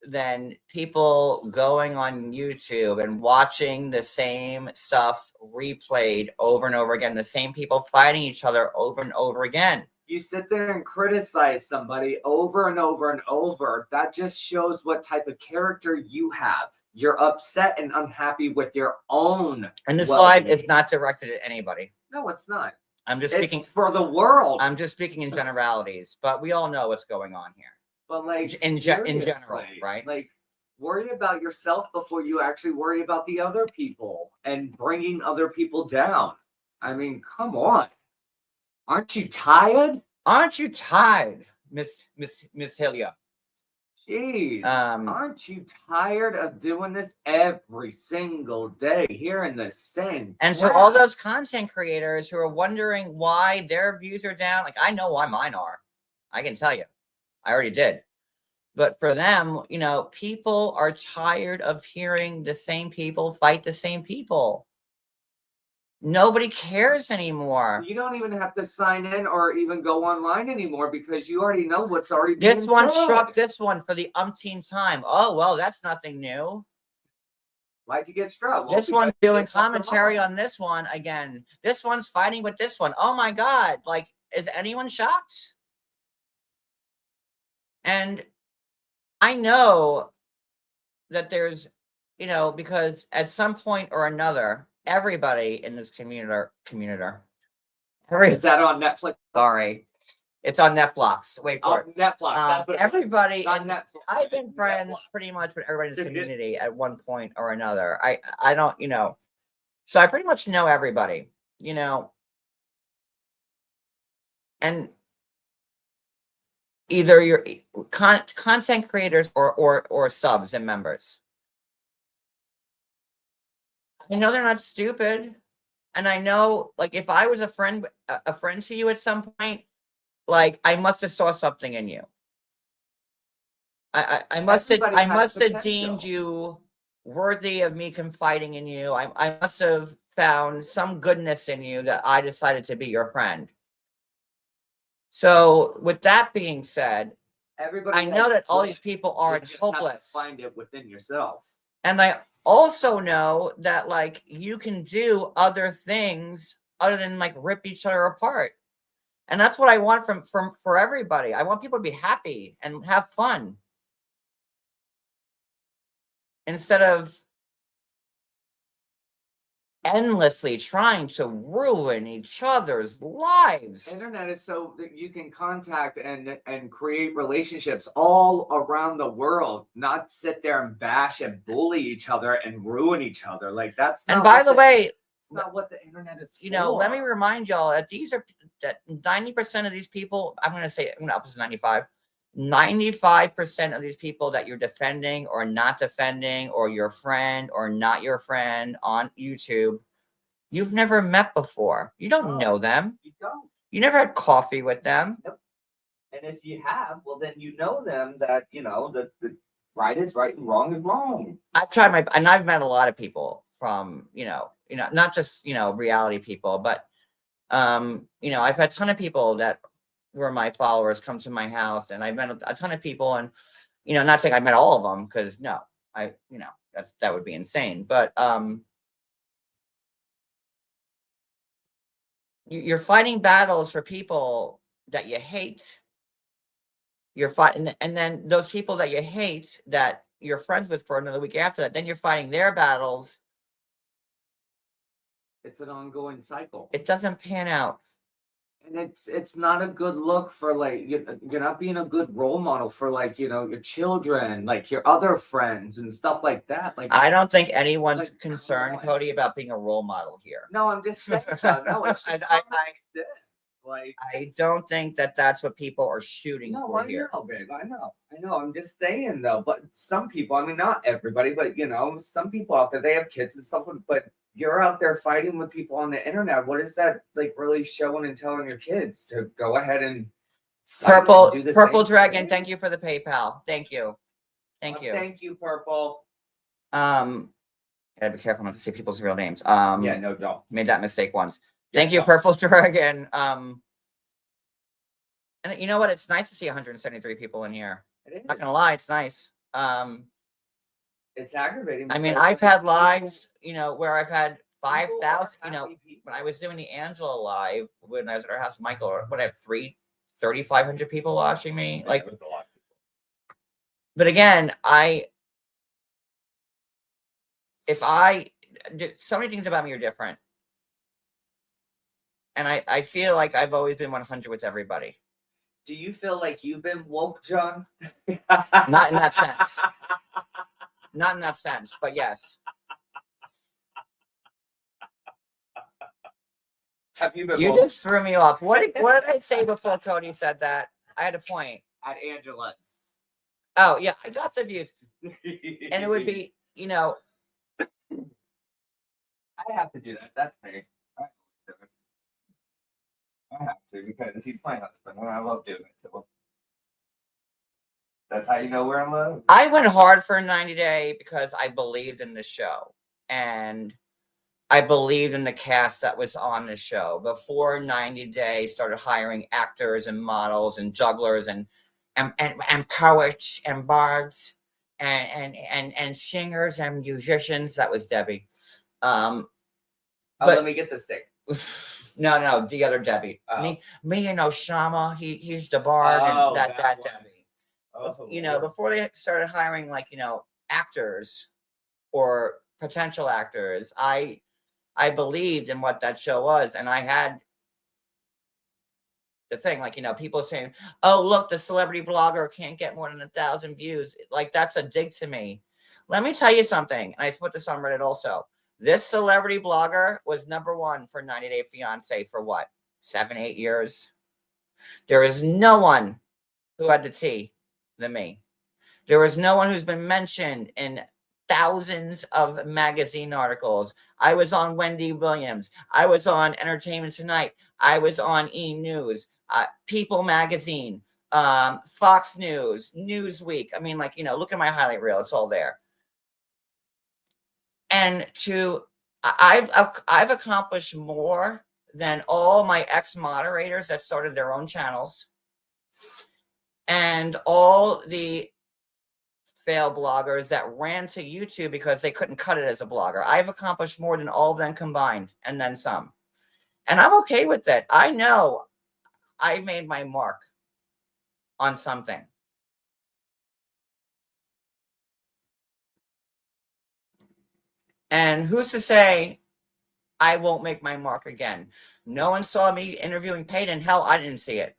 than people going on YouTube and watching the same stuff replayed over and over again. The same people fighting each other over and over again. You sit there and criticize somebody over and over and over. That just shows what type of character you have. You're upset and unhappy with your own. And this live well-being. is not directed at anybody. No, it's not. I'm just It's speaking. for the world. I'm just speaking in generalities, but we all know what's going on here. But like in general, seriously, right? Like worry about yourself before you actually worry about the other people and bringing other people down. I mean, come on. Aren't you tired? Aren't you tired, Miss Hillia? Jeez. Aren't you tired of doing this every single day, hearing the same? And so all those content creators who are wondering why their views are down, like I know why mine are. I can tell you. I already did. But for them, you know, people are tired of hearing the same people fight the same people. Nobody cares anymore. You don't even have to sign in or even go online anymore because you already know what's already This being one said. struck this one for the umpteenth time. Oh, well, that's nothing new. Why'd you get struck? Well, This because one's you doing did something commentary wrong. on this one again. This one's fighting with this one. Oh my God. Like, is anyone shocked? And I know that there's, you know, because at some point or another, everybody in this community, Is that on Netflix? sorry, it's on Netflix. Wait for Oh, it. Netflix. That's what it is. Everybody, on and Netflix. I've been friends Netflix. pretty much with everybody in this Dude, community at one point or another. I don't, you know, so I pretty much know everybody, you know, and either you're content creators or subs and members. I know they're not stupid, and I know, like, if I was a friend to you at some point, like, I must have saw something in you. I must have Everybody has deemed potential. you worthy of me confiding in you. I must have found some goodness in you that I decided to be your friend. So with that being said, Everybody I know has that all good. these people You aren't just have to hopeless. find it within yourself. And I also know that, like, you can do other things other than like rip each other apart. And that's what I want for everybody. I want people to be happy and have fun instead of endlessly trying to ruin each other's lives. Internet is so that you can contact and create relationships all around the world, not sit there and bash and bully each other and ruin each other. Like that's not And by what the way, it's not what the internet is. you know, let me for. remind y'all that that 90% of these people, I'm going to up to 95. 95% of these people that you're defending or not defending, or your friend or not your friend on YouTube, you've never met before. You don't know them. You don't. You never had coffee with them. And if you have, well, then you know them that you know the right is right and wrong is wrong. And I've met a lot of people from, you know, not just, you know, reality people, but, you know, I've had a ton of people that were my followers come to my house, and I've met a ton of people, and, you know, not saying I met all of them, because no, you know, that would be insane. But, you're fighting battles for people that you hate. You're fighting, and then those people that you hate that you're friends with for another week after that, then you're fighting their battles. It's an ongoing cycle. It doesn't pan out. And it's not a good look for like you're not being a good role model for like your children, like your other friends and stuff like that. Like I don't think anyone's Like, concerned, come on. Cody, about being a role model here. no, I'm just saying that. No, it's just And common sense. Like I don't think that that's what people are shooting no, for I here. know, babe. I know. I'm just saying though. But some people, I mean, not everybody, but some people out there, they have kids and stuff. But you're out there fighting with people on the internet. What is that like really showing and telling your kids to go ahead and fight and do the Purple same Dragon, thing? thank you for the PayPal. Thank you. Thank you. Thank you, Purple. Gotta be careful not to say people's real names. Yeah, no, don't. Made that mistake once. Yeah, Thank you, no. Purple Dragon. And you know what? It's nice to see 173 people in here. It is. Not gonna lie, it's nice. It's aggravating. I mean, because, I've like, had lives, where I've had people are 5,000, happy people. when I was doing the Angela live, when I was at our house, Michael, what I have 3,500 people watching me. Yeah, Like, it was a lot. but again, so many things about me are different. And I feel like I've always been 100 with everybody. Do you feel like you've been woke, John? Not in that sense. Not in that sense, but yes. Have you been You woke just threw me off. What did I say before Cody said that? I had a point. at Angela's? Oh, yeah, I got the views. And it would be, I have to do that. That's me. I have to because he's my husband and I love doing it to him. That's how you know we're in love. I went hard for a 90-day because I believed in the show. And I believed in the cast that was on the show. Before 90 Day started hiring actors and models and jugglers and poets and bards and singers and musicians. That was Debbie. Let me get this thing. No, the other Debbie. Oh. Me and Osama. He's the bard and that one. Debbie. Oh, Before they started hiring actors or potential actors, I believed in what that show was, and I had the thing, people saying, "Oh, look, the celebrity blogger can't get more than 1,000 views." Like, that's a dig to me. Let me tell you something, and I put this on Reddit also. This celebrity blogger was #1 for 90 Day Fiance for what, 7-8 years? There is no one who had the tea than me. There was no one who's been mentioned in thousands of magazine articles. I was on Wendy Williams. I was on Entertainment Tonight. I was on E! News, People Magazine, Fox News, Newsweek. I mean, look at my highlight reel. It's all there. And I've accomplished more than all my ex-moderators that started their own channels and all the fail bloggers that ran to YouTube because they couldn't cut it as a blogger. I've accomplished more than all of them combined and then some. And I'm okay with that. I know I made my mark on something. And who's to say I won't make my mark again? No one saw me interviewing Peyton. Hell, I didn't see it.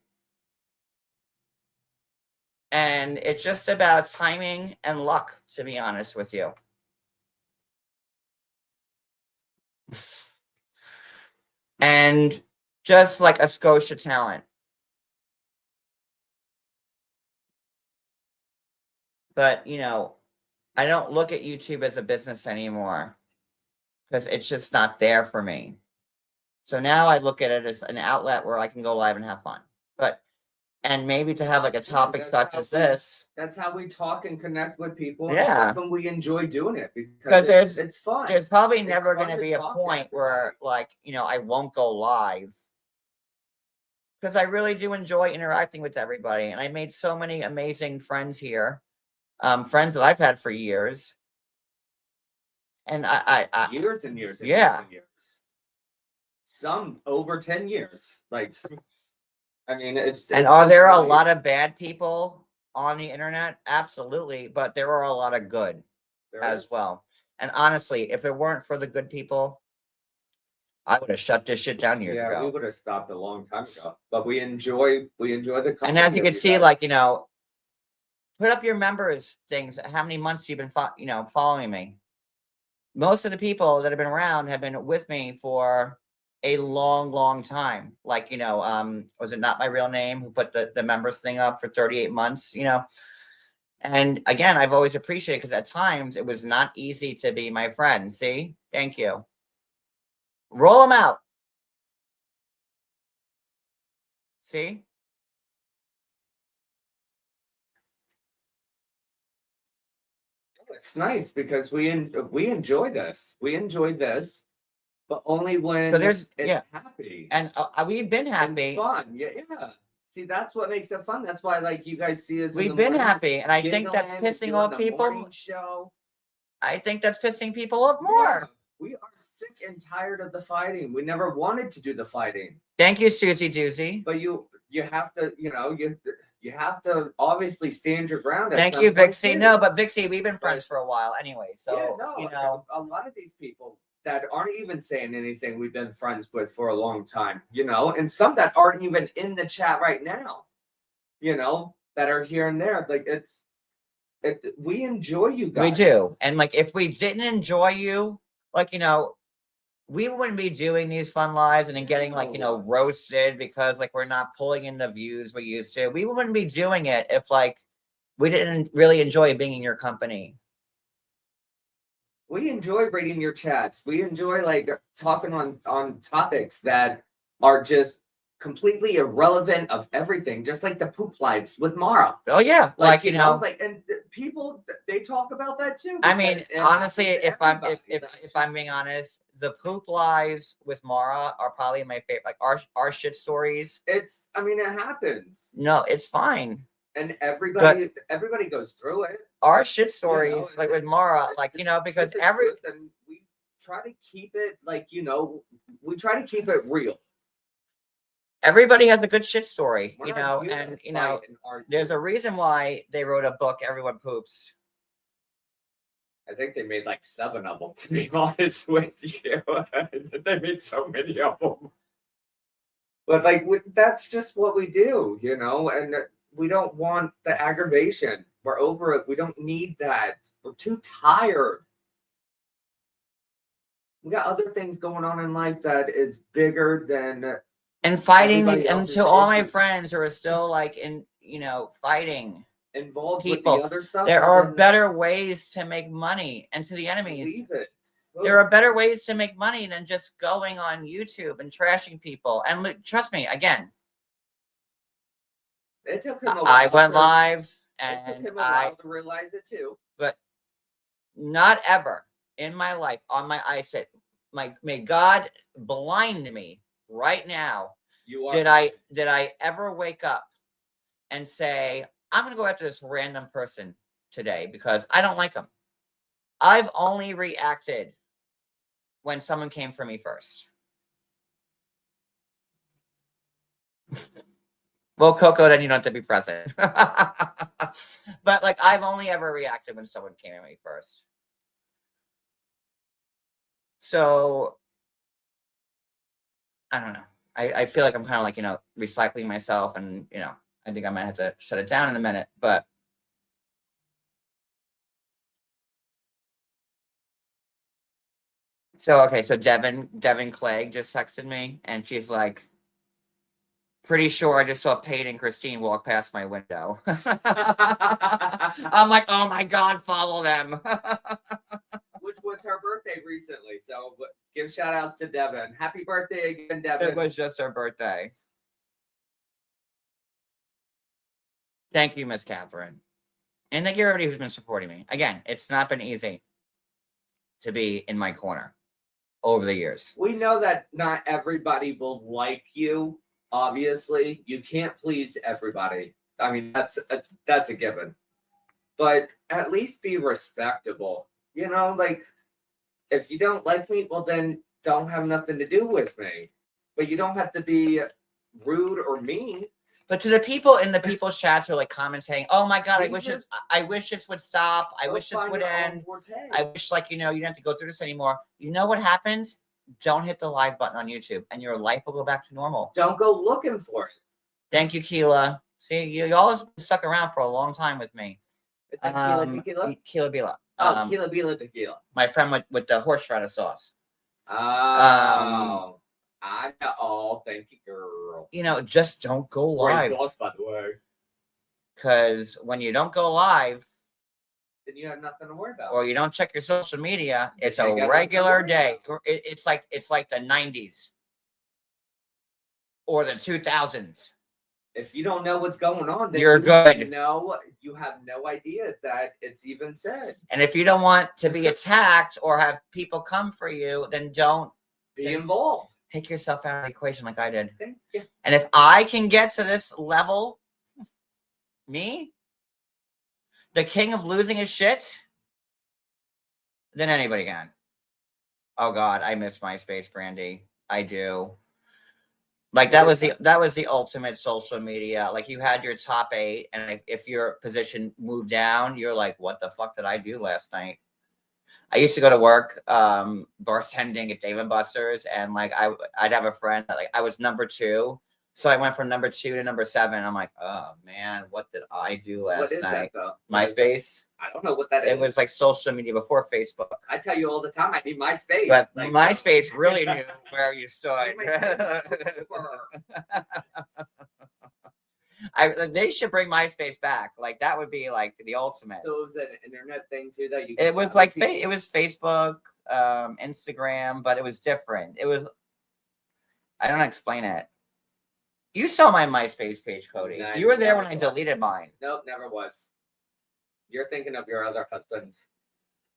And it's just about timing and luck, to be honest with you. And just like a Scotia talent. But, I don't look at YouTube as a business anymore because it's just not there for me. So now I look at it as an outlet where I can go live and have fun. And maybe to have a topic such as this. That's how we talk and connect with people. Yeah. And we enjoy doing it because it's fun. There's probably It's never fun going to to be a talk to point where I won't go live. Because I really do enjoy interacting with everybody. And I made so many amazing friends here. Friends that I've had for years. And I years and years and yeah. years and years. some over 10 years. Like, I mean, And are there a lot of bad people on the internet? Absolutely, but there are a lot of good as well. And honestly, if it weren't for the good people, I would have shut this shit down years Yeah, we ago. would have stopped a long time ago. But we enjoy the company. And as you of can see, guys. like, you know, put up your members things. How many months you've been, following me? Most of the people that have been around have been with me for a long, long time. Like, you know, was it Not My Real Name who put the members thing up for 38 months, you know? And again, I've always appreciated because at times it was not easy to be my friend. See? Thank you. Roll them out. See? It's nice because we enjoy this. We enjoy this, but only when So there's, it's yeah. happy And we've been and happy. fun. Yeah, yeah. See, that's what makes it fun. That's why, like, you guys see us. in We've the been morning, happy. And I think that's giggling, pissing doing off the people. morning show. I think that's pissing people off more. Yeah, we are sick and tired of the fighting. We never wanted to do the fighting. Thank you, Susie Doozy. But you have to, you have to obviously stand your ground. At Thank some you, point, Vixie. too. No, but Vixie, we've been But- friends for a while anyway. So, Yeah, no, you know, a lot of these people that aren't even saying anything we've been friends with for a long time, you know, and some that aren't even in the chat right now, you know, that are here and there. Like we enjoy you guys. we do. And like, if we didn't enjoy you, like, you know, we wouldn't be doing these fun lives and then getting like, you know, No. roasted because like we're not pulling in the views we used to. We wouldn't be doing it if like we didn't really enjoy being in your company. We enjoy reading your chats. We enjoy like talking on topics that are just completely irrelevant of everything, just like the poop lives with Mara. Oh yeah, like, you know, like, and people they talk about that too. I mean, because it honestly, happens to if I'm everybody. if That's I'm just- being honest, the poop lives with Mara are probably my favorite. Like our shit stories. it's, I mean, it happens, No, it's fine. and everybody goes through it. Our shit stories, like with Mara, like, you know, because Truth is truth, and we try to keep it like, you know, we try to keep it real. everybody has a good shit story, We're you not know, here to and you know, fight and argue. there's a reason why they wrote a book, Everyone Poops. I think they made like 7 of them, to be honest with you. They made so many of them. But like, that's just what we do, you know, and we don't want the aggravation. We're over it. We don't need that. We're too tired. We got other things going on in life that is bigger than And fighting, Everybody and else's to all my issues. friends who are still like in, you know, fighting, involved People, with the other stuff. there well, are then better ways to make money. And to the enemies, leave it. there are better ways to make money than just going on YouTube and trashing people. And trust me, again, It took him a while. I went to- live It took and him a while to realize it too. but not ever in my life on my eyesight, may God blind me right now. You are. Did I ever wake up and say, I'm gonna go after this random person today because I don't like them? I've only reacted when someone came for me first. Well, Coco, then you don't have to be present. But like, I've only ever reacted when someone came at me first. So I don't know. I feel like I'm kind of like, you know, recycling myself, and you know, I think I might have to shut it down in a minute. But so okay, so Devin Clegg just texted me, and she's like, pretty sure I just saw Peyton and Christine walk past my window. I'm like, oh my God, follow them. Which was her birthday recently. So give shout outs to Devin. Happy birthday again, Devin. It was just her birthday. Thank you, Miss Catherine. And thank you, everybody who's been supporting me. Again, it's not been easy to be in my corner over the years. We know that not everybody will like you. Obviously, you can't please everybody. I mean, that's a given. But at least be respectable. You know, like, if you don't like me, well, then don't have nothing to do with me. But you don't have to be rude or mean. But to the people in the people's chats who are like commenting, oh my god, Jesus. I wish this would stop. I Go wish this find would your own end. forte. I wish, like, you don't have to go through this anymore. You know what happens? Don't hit the live button on YouTube and your life will go back to normal. Don't go looking for it. Thank you, Keela. See, you all have stuck around for a long time with me. Is that tequila? Keela Bila. Oh, Keela Bila tequila. My friend with the horseradish sauce. Oh, I know. Oh, thank you, girl. Just don't go Great live. sauce, by the way. Because when you don't go live Then you have nothing to worry about. or you don't check your social media, it's You a ain't got nothing to regular worry day. about. It's like the 90s or the 2000s. If you don't know what's going on, then You're good. No, you have no idea that it's even said. And if you don't want to be attacked or have people come for you, then don't Be involved. take yourself out of the equation like I did. Thank you. And if I can get to this level, me, the king of losing his shit, then anybody can. Oh God, I miss MySpace, Brandy. I do. Like that was the ultimate social media. Like you had your top 8, and if your position moved down, you're like, what the fuck did I do last night? I used to go to work bartending at Dave & Buster's, and like I'd have a friend that like I was number 2. So I went from number 2 to number 7. I'm like, oh man, what did I do last What is night? that though? MySpace. I don't know what that is. It was like social media before Facebook. I tell you all the time, I need MySpace. But Like, MySpace really knew where you stood. They should bring MySpace back. Like that would be like the ultimate. So it was an internet thing too that you. It was like it was Facebook, Instagram, but it was different. It was. I don't explain it. You saw my MySpace page, Cody. No, You were there when never I saw it. deleted mine. Nope, never was. You're thinking of your other husbands.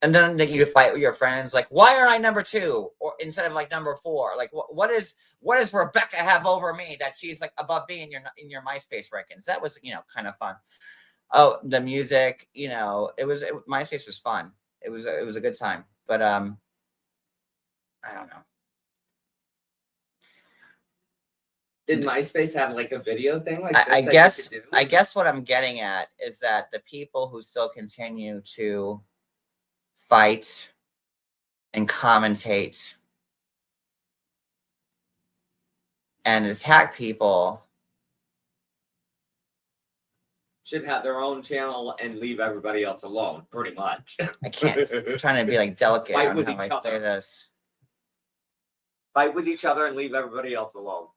And then you fight with your friends, like, why aren't I number 2 or instead of like number 4? Like, what is Rebecca have over me that she's like above me in your MySpace rankings? That was kind of fun. Oh, the music, MySpace was fun. It was a good time, but I don't know. Did MySpace have like a video thing like I this that you could do? I guess what I'm getting at is that the people who still continue to fight and commentate and attack people should have their own channel and leave everybody else alone, pretty much. I can't. I'm trying to be like delicate Fight on with how each I say other. this. Fight with each other and leave everybody else alone.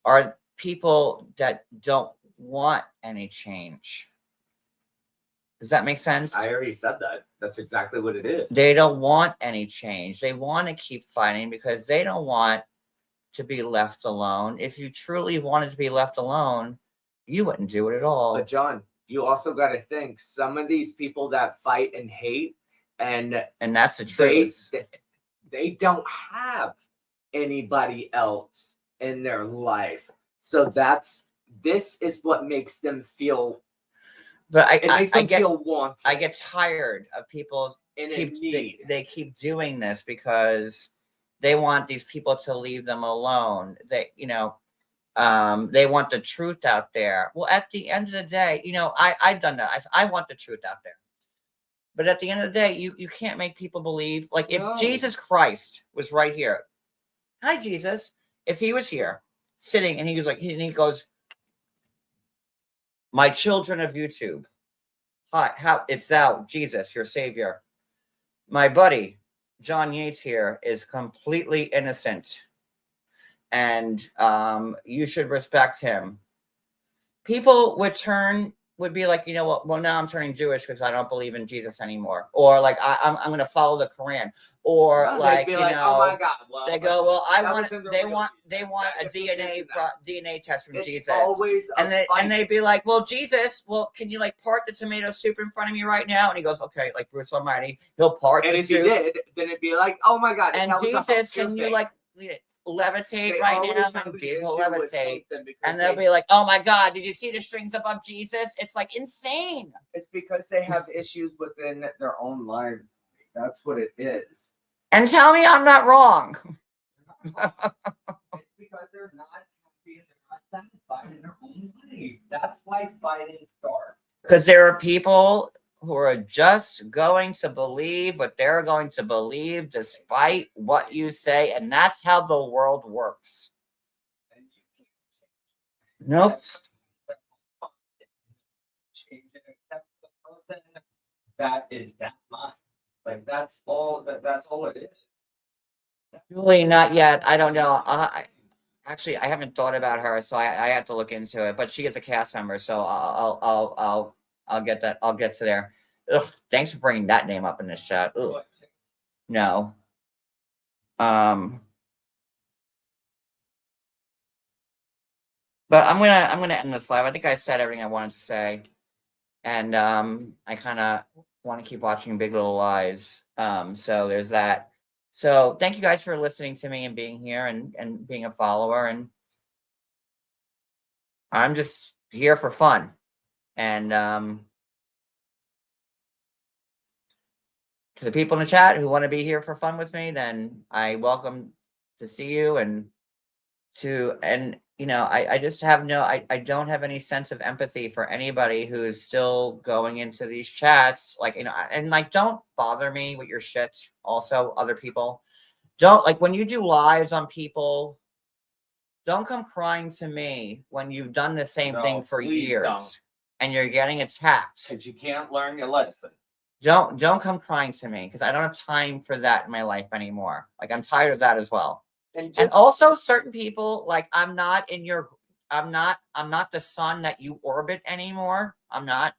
Are people that don't want any change. Does that make sense? I already said that. That's exactly what it is. They don't want any change. They want to keep fighting because they don't want to be left alone. If you truly wanted to be left alone, you wouldn't do it at all. But John, you also got to think some of these people that fight and hate and that's the truth. they don't have anybody else in their life. So this is what makes them feel. But It makes them feel wanted. I get tired of people and in need. they keep doing this because they want these people to leave them alone. They they want the truth out there. Well, at the end of the day, I've done that. I want the truth out there. But at the end of the day, you can't make people believe. Like if Jesus Christ was right here, hi Jesus, if he was here sitting and he was like, he goes, my children of YouTube, hi, how it's thou, Jesus, your savior. My buddy, John Yates here is completely innocent. And you should respect him. People would be like, you know what? Well, now I'm turning Jewish because I don't believe in Jesus anymore, or like I'm going to follow the Quran, or No, like they'd be like, oh my God, well, they go, well, they want a Jesus. DNA test from It's Jesus, always a and fight. they'd be like, well, Jesus, well, can you like part the tomato soup in front of me right now? And he goes, okay, like Bruce Almighty, he'll part And the if he soup. did, then it'd be like, oh my God. And that was a Jesus, whole can you thing. like levitate They right always now? have And an Jesus issue will with levitate. something because And they'll be like, oh my God, did you see the strings above Jesus? It's like insane. it's because they have issues within their own lives. That's what it is. And tell me I'm not wrong. It's because they're not happy and they're not satisfied in their own life. That's why fighting starts. Because there are people who are just going to believe what they're going to believe despite what you say, and that's how the world works. And you can't Nope. change it except the person that is that mind. Like that's all it is. Really not yet. I don't know. Actually, I haven't thought about her, so I have to look into it. But she is a cast member, so I'll get that. I'll get to there. Ugh, thanks for bringing that name up in this chat. Ugh, But no. Um, but I'm gonna end this live. I think I said everything I wanted to say, and I kind of want to keep watching Big Little Lies. So there's that. So thank you guys for listening to me and being here and being a follower. And I'm just here for fun. And to the people in the chat who want to be here for fun with me, then I welcome to see you. And you know, I just have I don't have any sense of empathy for anybody who is still going into these chats. Like, you know, and like, don't bother me with your shit. Also, other people don't, like, when you do lives on people, don't come crying to me when you've done the same thing No, for please years don't. and you're getting attacked. Because you can't learn your lesson. Don't come crying to me, because I don't have time for that in my life anymore. Like, I'm tired of that as well. And And also certain people, like, I'm not the sun that you orbit anymore. I'm not.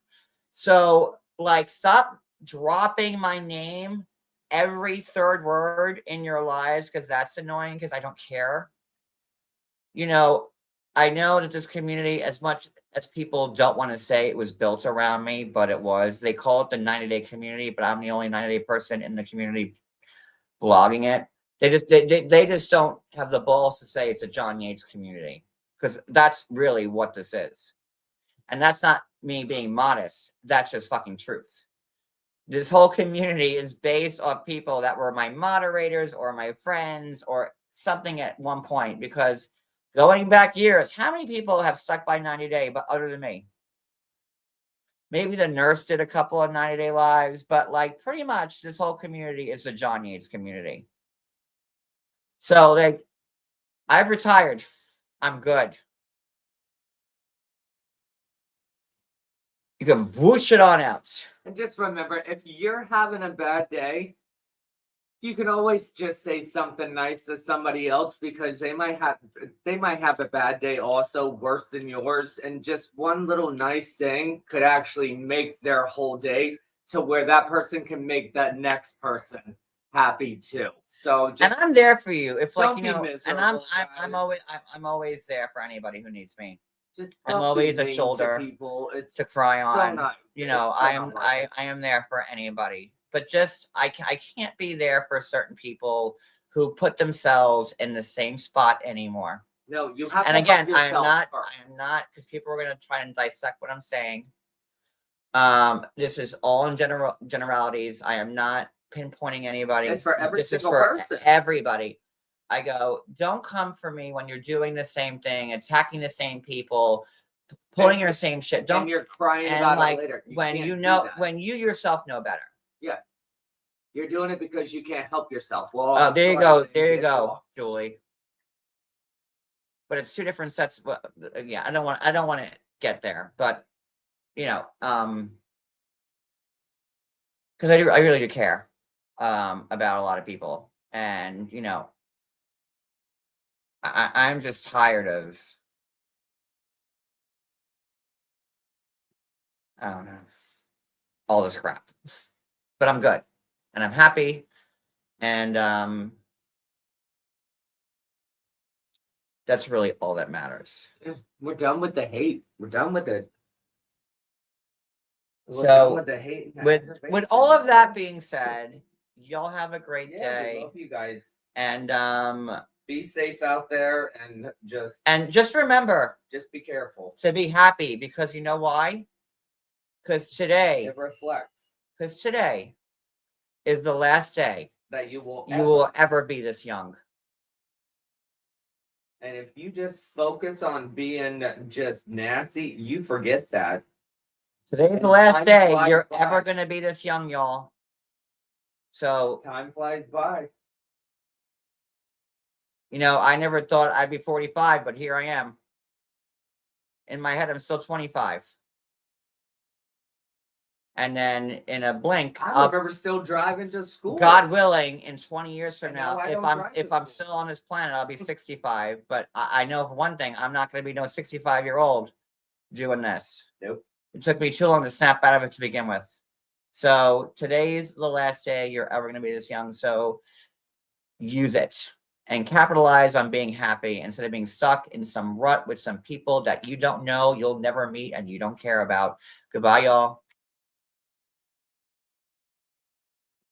So, like, stop dropping my name every third word in your lives, because that's annoying, because I don't care. You know, I know that this community, as much as people don't want to say it was built around me, but it was. They call it the 90-day community, but I'm the only 90-day person in the community blogging it. They just don't have the balls to say it's a John Yates community, because that's really what this is. And that's not me being modest. That's just fucking truth. This whole community is based off people that were my moderators or my friends or something at one point, because going back years, how many people have stuck by 90 Day but other than me? Maybe the nurse did a couple of 90-day lives, but like pretty much this whole community is the John Yates community. So, like, I've retired. I'm good. You can whoosh it on out. And just remember, if you're having a bad day, you can always just say something nice to somebody else, because they might have a bad day also, worse than yours, and just one little nice thing could actually make their whole day, to where that person can make that next person happy too. So And just I'm there for you. If, like, don't you be know, and miserable, I'm always there for anybody who needs me just I'm don't be always a mean to shoulder people. It's to cry so on. not. You know, it's so not worth it. I am there for anybody. But just I can't be there for certain people who put themselves in the same spot anymore. No, you have And to again, help yourself first. I am not, because people are going to try and dissect what I'm saying. This is all in generalities. I am not pinpointing anybody. It's for every This is single for person. everybody. I go, don't come for me when you're doing the same thing, attacking the same people, pulling your same shit. Don't. And you're crying And about like, it later. when can't you do know, that. when you yourself know better. Yeah. You're doing it because you can't help yourself. Well, Oh, there you sorry, go. then There you get go, off. Julie. But it's two different sets. Well, yeah, I don't want to get there, but you know, because I really do care about a lot of people, and you know, I'm just tired of, I don't know, all this crap. But I'm good, and I'm happy, and that's really all that matters. We're done with the hate. We're done with it. We're So, done with the hate. and with aggravation. all of that being said, y'all have a great Yeah, we day, love you guys. and Be safe out there, and just remember just be careful. to be happy, because you know why? Because today It reflects is the last day that you will you will ever be this young. And if you just focus on being just nasty, you forget that. Today's the And last time day flies you're by. ever going to be this young, y'all. So, Time flies by. you know, I never thought I'd be 45, but here I am. In my head, I'm still 25. And then in a blink, I remember still driving to school. God willing, in 20 years from And now, now I if don't I'm drive if to I'm school. still on this planet, I'll be 65. But I know of one thing: I'm not going to be no 65-year-old doing this. Nope. It took me too long to snap out of it to begin with. So today's the last day you're ever going to be this young. So use it and capitalize on being happy instead of being stuck in some rut with some people that you don't know, you'll never meet, and you don't care about. Goodbye, y'all.